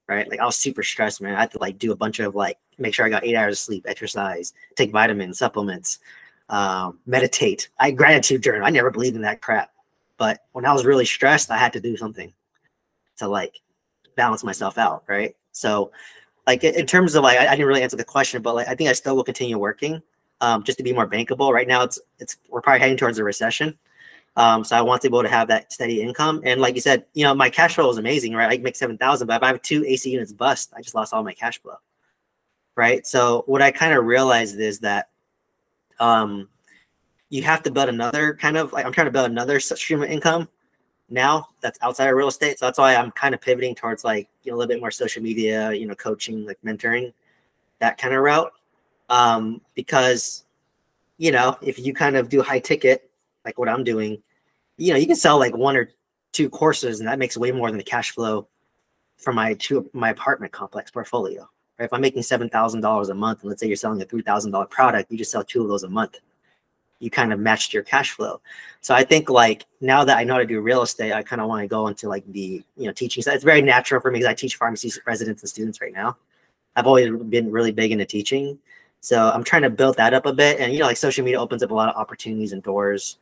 Speaker 1: right? Like I was super stressed, man. I had to like do a bunch of like, make sure I got 8 hours of sleep, exercise, take vitamins, supplements, meditate. I gratitude journal. I never believed in that crap. But when I was really stressed, I had to do something to like balance myself out, right? So like in terms of like, I didn't really answer the question, but like I think I still will continue working, just to be more bankable. Right now, we're probably heading towards a recession. So I want to be able to have that steady income. And like you said, my cash flow is amazing, right? I can make 7,000, but if I have 2 AC units bust, I just lost all my cash flow, right? So what I kind of realized is that you have to build another kind of like, I'm trying to build another stream of income now that's outside of real estate. So that's why I'm kind of pivoting towards like, a little bit more social media, coaching, like mentoring, that kind of route. Because, if you kind of do high ticket, like what I'm doing, you can sell like 1 or 2 courses, and that makes way more than the cash flow for my apartment complex portfolio. Right? If I'm making $7,000 a month, and let's say you're selling a $3,000 product, you just sell 2 of those a month. you kind of matched your cash flow. So I think like now that I know how to do real estate, I kind of want to go into like the, teaching side. It's very natural for me because I teach pharmacy residents and students right now. I've always been really big into teaching. So I'm trying to build that up a bit. And, like social media opens up a lot of opportunities and doors.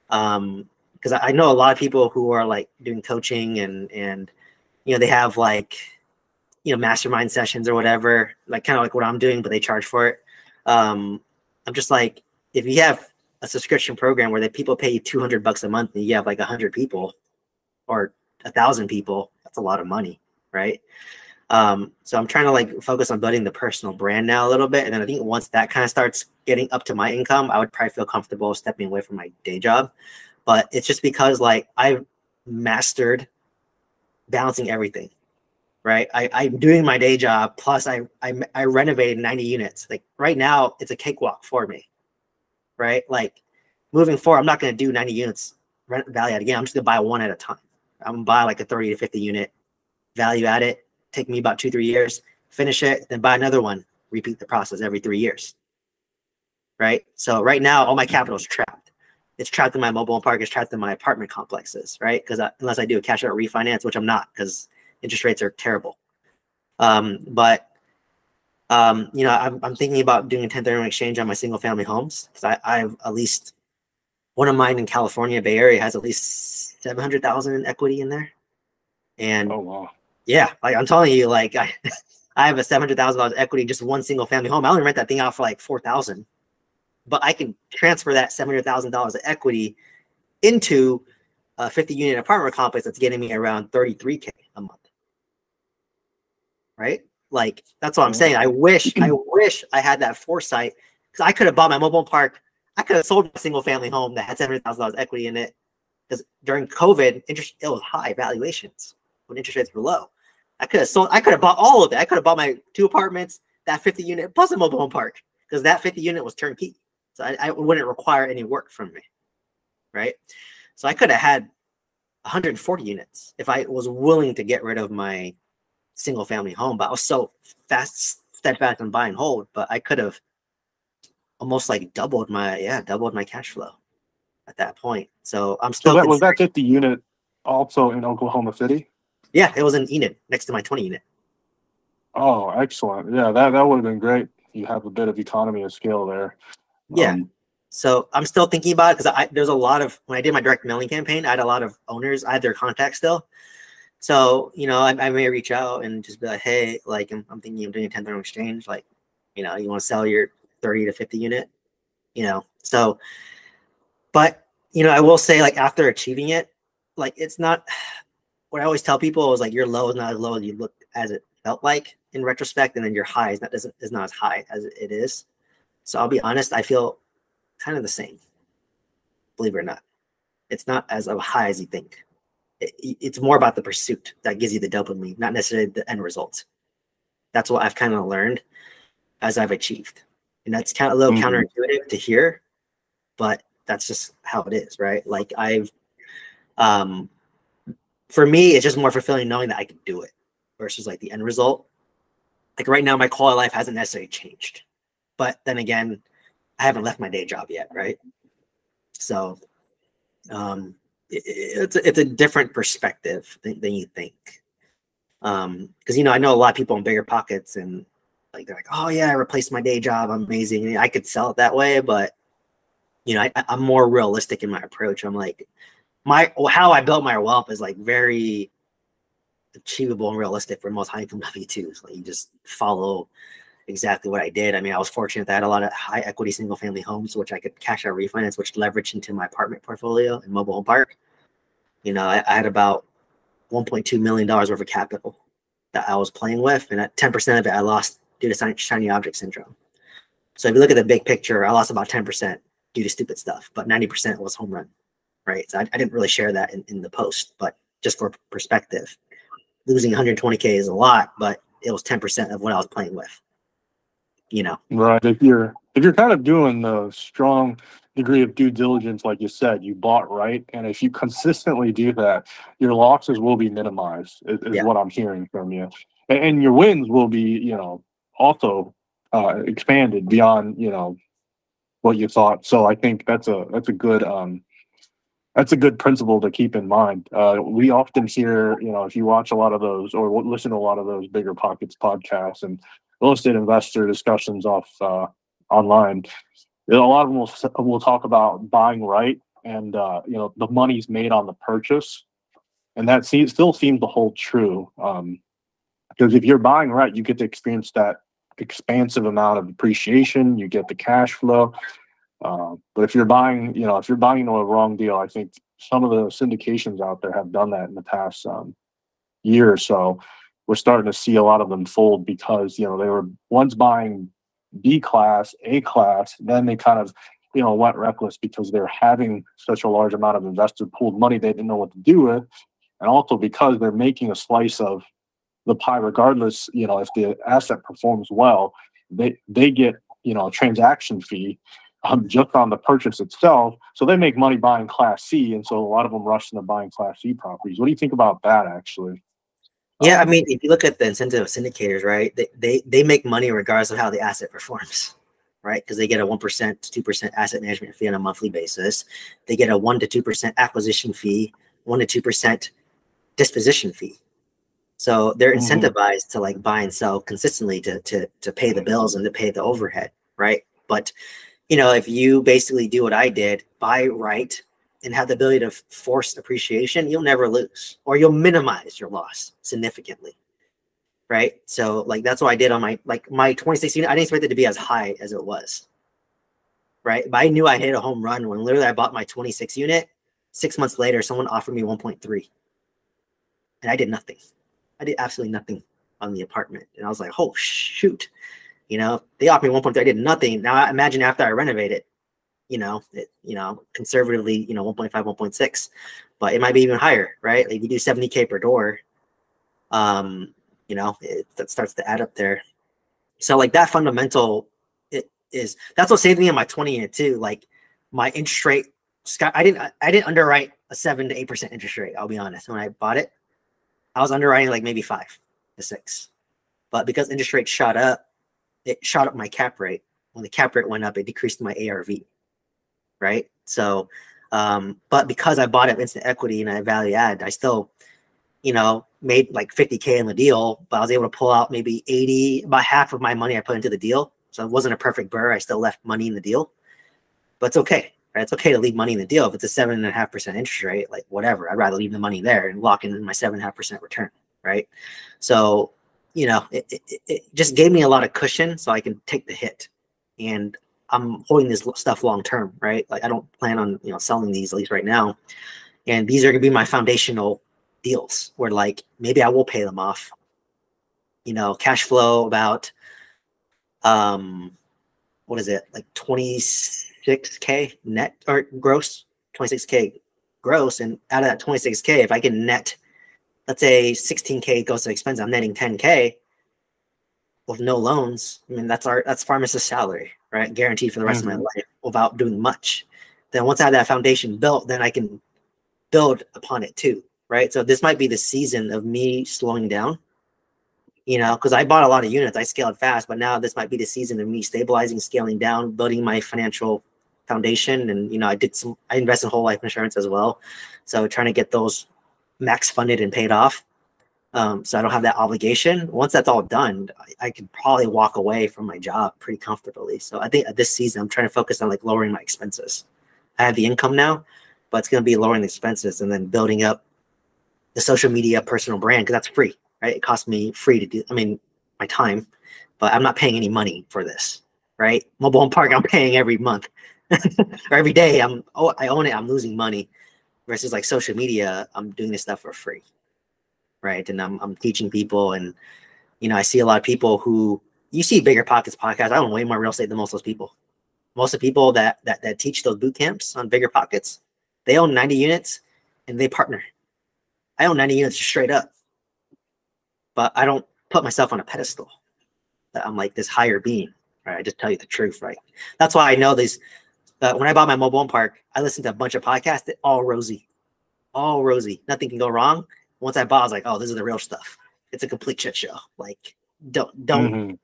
Speaker 1: Because I know a lot of people who are like doing coaching and they have like, mastermind sessions or whatever, like kind of like what I'm doing, but they charge for it. I'm just like, if you have a subscription program where people pay you $200 a month and you have like 100 people or 1,000 people, that's a lot of money, right? So I'm trying to like focus on building the personal brand now a little bit. And then I think once that kind of starts getting up to my income, I would probably feel comfortable stepping away from my day job. But it's just because like I've mastered balancing everything, right? I'm doing my day job. Plus I renovated 90 units. Like right now it's a cakewalk for me, right? Like moving forward, I'm not going to do 90 units value add again. I'm just going to buy one at a time. I'm going to buy like a 30 to 50 unit, value add it, take me about 2-3 years, finish it, then buy another one, repeat the process every 3 years, right? So right now, all my capital is trapped. It's trapped in my mobile home park. It's trapped in my apartment complexes, right? Because unless I do a cash out refinance, which I'm not because interest rates are terrible. I'm thinking about doing a 1031 exchange on my single family homes because I have at least one of mine in California, Bay Area, has at least 700,000 in equity in there. And
Speaker 2: oh wow,
Speaker 1: yeah, like I'm telling you, like I have a $700,000 equity in just one single family home. I only rent that thing out for like $4,000, but I can transfer that $700,000 of equity into a 50 unit apartment complex that's getting me around $33K a month. Right? Like that's what I'm saying. I wish I had that foresight because I could have bought my mobile park. I could have sold my single family home that had $700,000 equity in it because during COVID, it was high valuations when interest rates were low. I could have bought all of it. I could have bought my 2 apartments, that 50 unit plus a mobile home park because that 50 unit was turnkey. So I wouldn't require any work from me. Right. So I could have had 140 units if I was willing to get rid of my single family home, but I was so steadfast on buy and hold, but I could have almost like doubled my cash flow at that point. So I'm still.
Speaker 2: So that was that 50 unit also in Oklahoma City?
Speaker 1: Yeah, it was in Enid next to my 20 unit.
Speaker 2: Oh, excellent. Yeah, that would have been great. You have a bit of economy of scale there.
Speaker 1: Yeah. So I'm still thinking about it because there's a lot of, when I did my direct mailing campaign, I had a lot of owners, I had their contacts still. So, I may reach out and just be like, hey, like I'm thinking of doing a 1031 exchange. Like, you want to sell your 30 to 50 unit, so, but, I will say like after achieving it, like it's not, what I always tell people is like your low is not as low as you look as it felt like in retrospect. And then your high is not as high as it is. So I'll be honest, I feel kind of the same, believe it or not. It's not as high as you think. It's more about the pursuit that gives you the dopamine, not necessarily the end result. That's what I've kind of learned as I've achieved. And that's kind of a little counterintuitive to hear, but that's just how it is, right? Like for me, it's just more fulfilling knowing that I can do it versus like the end result. Like right now, my quality of life hasn't necessarily changed, but then again, I haven't left my day job yet, right? So, it's a different perspective than you think. Because I know a lot of people in bigger pockets and like they're like, oh yeah, I replaced my day job, amazing. I could sell it that way, but I'm more realistic in my approach. I'm like, how I built my wealth is like very achievable and realistic for most high income W-2s. Like you just follow exactly what I did. I mean, I was fortunate that I had a lot of high equity single family homes, which I could cash out refinance, which leveraged into my apartment portfolio and mobile home park. I had about $1.2 million worth of capital that I was playing with. And at 10% of it, I lost due to shiny object syndrome. So if you look at the big picture, I lost about 10% due to stupid stuff, but 90% was home run, right? So I didn't really share that in the post, but just for perspective, losing 120K is a lot, but it was 10% of what I was playing with.
Speaker 2: Right. If you're kind of doing the strong degree of due diligence, like you said, you bought right, and if you consistently do that, your losses will be minimized. Is what I'm hearing from you, and your wins will be, also expanded beyond, what you thought. So I think that's a good principle to keep in mind. We often hear, if you watch a lot of those or listen to a lot of those Bigger Pockets podcasts and real estate investor discussions online, a lot of them will talk about buying right, and the money's made on the purchase, and that still seems to hold true. Because if you're buying right, you get to experience that expansive amount of appreciation. You get the cash flow. But if you're buying, into a wrong deal, I think some of the syndications out there have done that in the past year or so. We're starting to see a lot of them fold because, they were once buying B class, A class, then they kind of, went reckless because they're having such a large amount of investor pooled money they didn't know what to do with. And also because they're making a slice of the pie, regardless, if the asset performs well, they get, a transaction fee just on the purchase itself. So they make money buying Class C. And so a lot of them rush into buying Class C properties. What do you think about that, actually?
Speaker 1: Yeah, I mean, if you look at the incentive of syndicators, right, they make money regardless of how the asset performs, right? Because they get a 1% to 2% asset management fee on a monthly basis. They get a 1% to 2% acquisition fee, 1% to 2% disposition fee. So they're incentivized to like buy and sell consistently to pay the bills and to pay the overhead, right? But if you basically do what I did, buy right and have the ability to force appreciation, you'll never lose, or you'll minimize your loss significantly, right? So like that's what I did on my 26 unit. I didn't expect it to be as high as it was, right? But I knew I hit a home run when literally I bought my 26 unit. 6 months later, someone offered me 1.3, and I did nothing. I did absolutely nothing on the apartment, and I was like, oh shoot. They offered me 1.3. I did nothing. Now I imagine after I renovate it, conservatively, 1.5, 1.6, but it might be even higher, right? Like if you do 70K per door, that starts to add up there. So like that fundamental, that's what saved me in my 20 unit too. Like my interest rate, I didn't underwrite a 7 to 8% interest rate. I'll be honest. When I bought it, I was underwriting like maybe 5 to 6, but because interest rates shot up, it shot up my cap rate. When the cap rate went up, it decreased my ARV, right? So, but because I bought it instant equity and I value add, I still, made like 50K in the deal, but I was able to pull out maybe 80, about half of my money I put into the deal. So it wasn't a perfect burr. I still left money in the deal, but it's okay, right? It's okay to leave money in the deal. If it's a 7.5% interest rate, like whatever, I'd rather leave the money there and lock in my 7.5% return, right? So, it just gave me a lot of cushion so I can take the hit, and I'm holding this stuff long term, right? Like I don't plan on selling these, at least right now, and these are gonna be my foundational deals where like maybe I will pay them off. Cash flow about what is it, like 26K net or gross, 26K gross, and out of that 26K, if I can net, let's say 16K goes to expense, I'm netting 10K with no loans. I mean, that's pharmacist's salary, right? Guaranteed for the rest of my life without doing much. Then once I have that foundation built, then I can build upon it too, right? So this might be the season of me slowing down, because I bought a lot of units. I scaled fast, but now this might be the season of me stabilizing, scaling down, building my financial foundation. And, I invest in whole life insurance as well. So trying to get those max funded and paid off. So I don't have that obligation. Once that's all done, I could probably walk away from my job pretty comfortably. So I think this season, I'm trying to focus on like lowering my expenses. I have the income now, but it's going to be lowering the expenses and then building up the social media personal brand, because that's free, right? It costs me free to do, my time, but I'm not paying any money for this, right? Mobile home park, I'm paying every month or every day. I own it. I'm losing money versus like social media. I'm doing this stuff for free. Right. And I'm teaching people, and, I see a lot of people who you see Bigger Pockets podcast. I own way more real estate than most of those people. Most of the people that teach those boot camps on Bigger Pockets, they own 90 units and they partner. I own 90 units straight up, but I don't put myself on a pedestal that I'm like this higher being, right? I just tell you the truth, right? That's why I know these. When I bought my mobile home park, I listened to a bunch of podcasts that all rosy, nothing can go wrong. Once I bought, I was like, oh, this is the real stuff. It's a complete shit show. Like, don't. I'm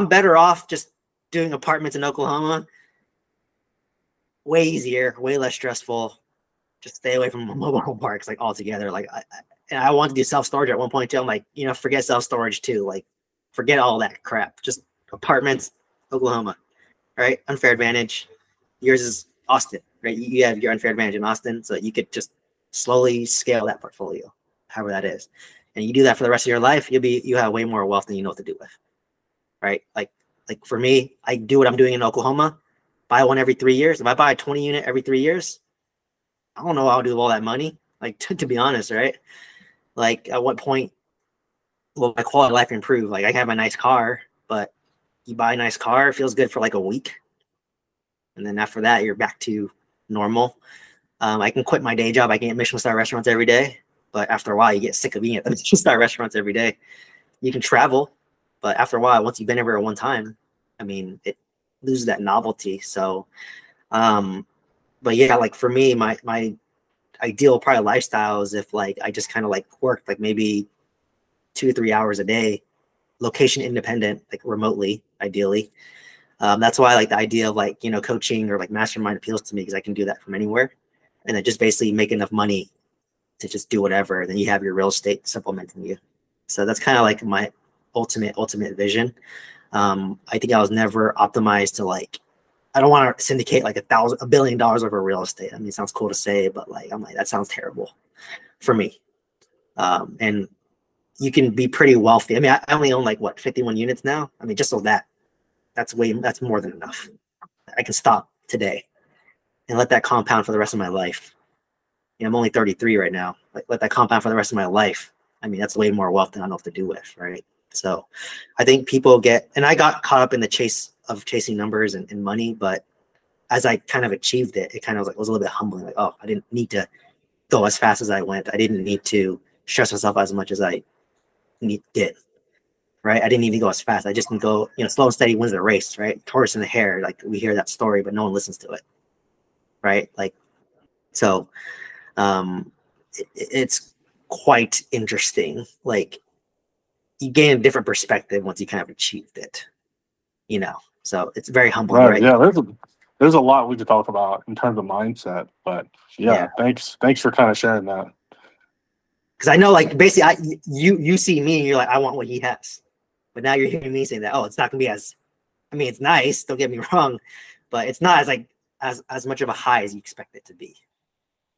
Speaker 1: better off just doing apartments in Oklahoma, way easier, way less stressful. Just stay away from mobile home parks like altogether. Like and I wanted to do self-storage at one point too. I'm like, forget self-storage too. Like forget all that crap. Just apartments, Oklahoma, right? Unfair advantage. Yours is Austin, right? You have your unfair advantage in Austin, so you could just slowly scale that portfolio, however that is. And you do that for the rest of your life, you have way more wealth than you know what to do with, right? Like for me, I do what I'm doing in Oklahoma, buy one every 3 years. If I buy a 20 unit every 3 years, I don't know what I'll do with all that money. Like to be honest, right? Like at what point will my quality of life improve? Like I can have a nice car, but you buy a nice car, it feels good for like a week. And then after that, you're back to normal. I can quit my day job. I can eat Michelin-star restaurants every day. But after a while, you get sick of being at the Michelin-star restaurants every day. You can travel, but after a while, once you've been everywhere one time, I mean, it loses that novelty. So, but yeah, like for me, my ideal probably lifestyle is if like I just kind of like worked like maybe 2 or 3 hours a day, location independent, like remotely, ideally. That's why like the idea of like, coaching or like mastermind appeals to me, because I can do that from anywhere. And then just basically make enough money to just do whatever. And then you have your real estate supplementing you. So that's kind of like my ultimate vision. I think I was never optimized to like, I don't want to syndicate like $1 billion over real estate. I mean, it sounds cool to say, but like, I'm like, that sounds terrible for me. And you can be pretty wealthy. I mean, I only own like what, 51 units now. I mean, just so that's more than enough. I can stop today and let that compound for the rest of my life. I'm only 33 right now. Like, let that compound for the rest of my life. I mean, that's way more wealth than I know what to do with, right? So I think people and I got caught up in the chase of chasing numbers and money, but as I kind of achieved it, it kind of was a little bit humbling. Like, oh, I didn't need to go as fast as I went. I didn't need to stress myself as much as I did, right? I didn't need to go as fast. I just can go, slow and steady wins the race, right? Tortoise and the hare, like we hear that story, but no one listens to it, right? Like, so it's quite interesting. Like you gain a different perspective once you kind of achieved it, so it's very humbling, right?
Speaker 2: Yeah, there's a lot we could talk about in terms of mindset, but yeah. Thanks for kind of sharing that.
Speaker 1: Because I know, like, basically, you see me and you're like, I want what he has, but now you're hearing me saying that, oh, it's not gonna be as, I mean, it's nice, don't get me wrong, but it's not as much of a high as you expect it to be.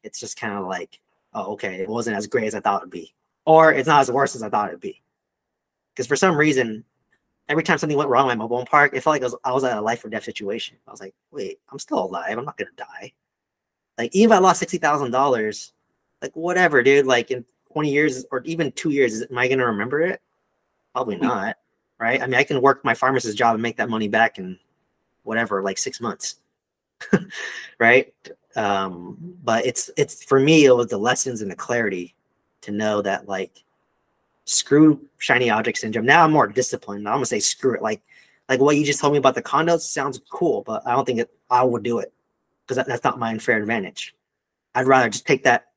Speaker 1: It's just kind of like, oh, okay, it wasn't as great as I thought it'd be, or it's not as worse as I thought it'd be. Because for some reason, every time something went wrong in my mobile home park, it felt like I was at a life or death situation. I was like, wait, I'm still alive. I'm not gonna die. Like even if I lost $60,000, like whatever, dude. Like in 20 years or even 2 years, am I gonna remember it? Probably not, right? I mean, I can work my pharmacist job and make that money back in whatever, like 6 months, right? But it's for me, it was the lessons and the clarity to know that like screw shiny object syndrome. Now I'm more disciplined. I'm gonna say screw it. Like what you just told me about the condos sounds cool, but I don't think I would do it because that's not my unfair advantage. I'd rather just take that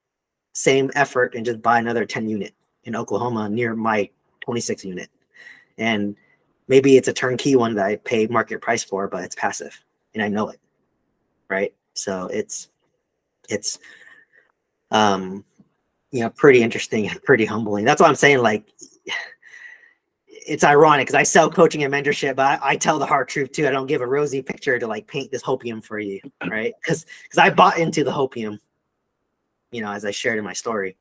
Speaker 1: same effort and just buy another 10 unit in Oklahoma near my 26 unit. And maybe it's a turnkey one that I pay market price for, but it's passive and I know it. Right. So it's pretty interesting and pretty humbling. That's what I'm saying. Like, it's ironic because I sell coaching and mentorship, but I tell the hard truth too. I don't give a rosy picture to like paint this hopium for you, right? Because I bought into the hopium, as I shared in my story.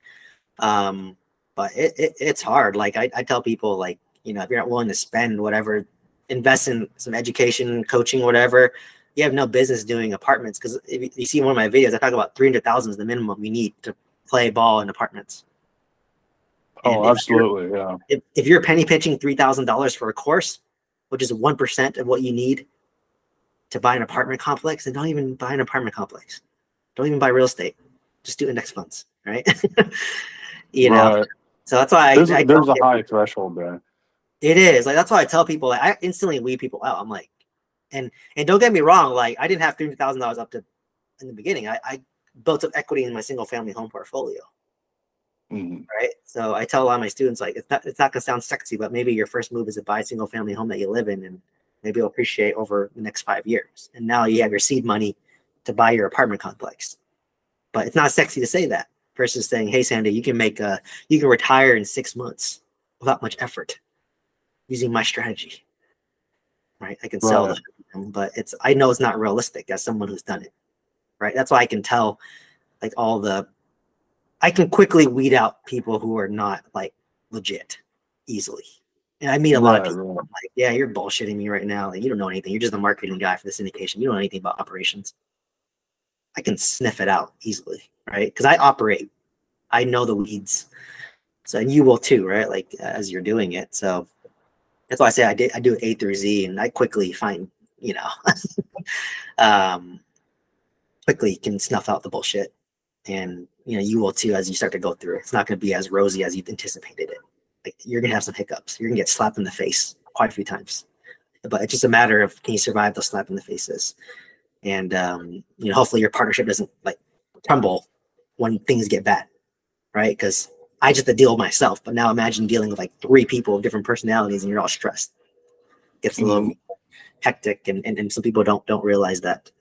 Speaker 1: But it's hard. Like I tell people, like, if you're not willing to spend whatever, invest in some education, coaching, whatever, you have no business doing apartments. Because if you see one of my videos, I talk about 300,000 is the minimum you need to play ball in apartments.
Speaker 2: Oh, absolutely, yeah.
Speaker 1: If you're penny pitching $3,000 for a course, which is 1% of what you need to buy an apartment complex, then don't even buy an apartment complex. Don't even buy real estate. Just do index funds, right?
Speaker 2: Right.
Speaker 1: So that's why
Speaker 2: there's a high threshold there.
Speaker 1: It is like that's why I tell people. Like, I instantly weed people out. I'm like, and don't get me wrong. Like I didn't have $300,000 up to in the beginning. I built up equity in my single family home portfolio. Right. So I tell a lot of my students, like, it's not gonna sound sexy, but maybe your first move is to buy a single family home that you live in and Maybe it'll appreciate over the next 5 years. And now you have your seed money to buy your apartment complex. But it's not sexy to say that versus saying, hey, Sandy, you can retire in 6 months without much effort using my strategy. Right? I can sell
Speaker 2: Right.
Speaker 1: them, but I know it's not realistic as someone who's done it. Right? That's why I can tell like I can quickly weed out people who are not like legit easily. And I meet a lot of people like, yeah, you're bullshitting me right now. Like, you don't know anything. You're just the marketing guy for the syndication. You don't know anything about operations. I can sniff it out easily, right? Because I operate. I know the weeds. So, and you will too, right? Like as you're doing it. So that's why I say I do A through Z, and I quickly find, quickly can snuff out the bullshit. And you will too as you start to go through it. It's not going to be as rosy as you anticipated it. Like you're going to have some hiccups. You're going to get slapped in the face quite a few times. But it's just a matter of, can you survive those slap in the faces? And hopefully your partnership doesn't like crumble when things get bad, right? Because I just had to deal with myself, but now imagine dealing with like 3 people with different personalities and you're all stressed. It gets a little hectic, and some people don't realize that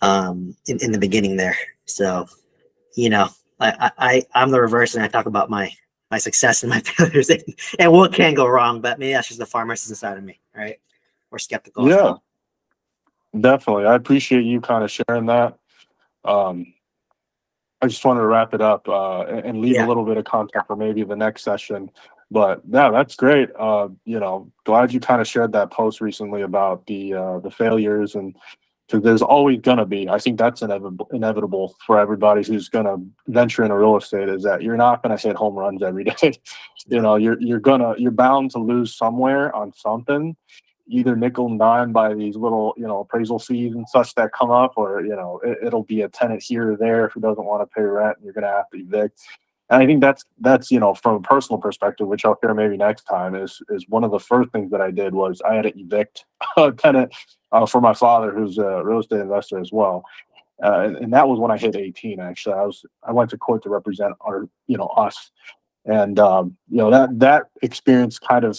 Speaker 1: in the beginning there. So I'm the reverse, and I talk about my success and my failures and what can go wrong, but maybe that's just the pharmacist inside of me, right? Or skeptical.
Speaker 2: Yeah, definitely. I appreciate you kind of sharing that. I just wanted to wrap it up and leave a little bit of content for maybe the next session. But yeah, that's great. Glad you kind of shared that post recently about the failures, and because there's always gonna be. I think that's inevitable for everybody who's gonna venture into real estate, is that you're not gonna hit home runs every day. You're bound to lose somewhere on something, either nickel and dime by these little, appraisal fees and such that come up, or, it'll be a tenant here or there who doesn't want to pay rent and you're going to have to evict. And I think that's, from a personal perspective, which I'll share maybe next time, is one of the first things that I did was I had to evict a tenant for my father, who's a real estate investor as well. And that was when I hit 18, actually. I went to court to represent us. And, that experience kind of,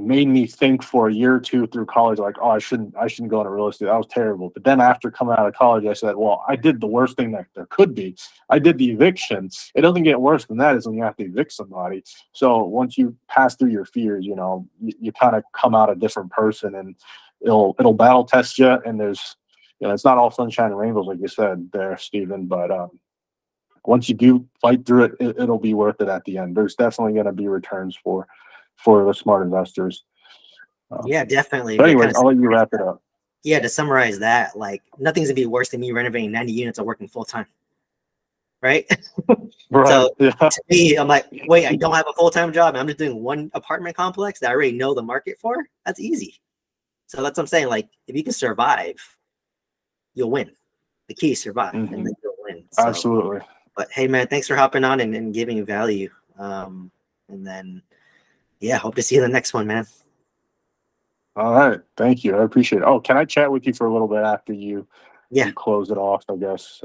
Speaker 2: made me think for a year or two through college, like, oh, I shouldn't go into real estate. That was terrible. But then after coming out of college, I said, well, I did the worst thing that there could be. I did the eviction. It doesn't get worse than that, is when you have to evict somebody. So once you pass through your fears, you kind of come out a different person, and it'll battle test you. And there's, it's not all sunshine and rainbows, like you said there, Stephen, but, once you do fight through it, it'll be worth it at the end. There's definitely going to be returns for the smart investors.
Speaker 1: Yeah, definitely.
Speaker 2: But anyway, I'll let you wrap it up.
Speaker 1: Yeah, to summarize that, like nothing's gonna be worse than me renovating 90 units or working full time. Right?
Speaker 2: Right.
Speaker 1: So to me, I'm like, wait, I don't have a full-time job and I'm just doing one apartment complex that I already know the market for. That's easy. So that's what I'm saying. Like, if you can survive, you'll win. The key is survive, and then you'll win. So,
Speaker 2: absolutely.
Speaker 1: But hey, man, thanks for hopping on and giving value. And then, yeah, hope to see you in the next one, man.
Speaker 2: All right. Thank you. I appreciate it. Oh, can I chat with you for a little bit after you
Speaker 1: Yeah.
Speaker 2: close it off, I guess?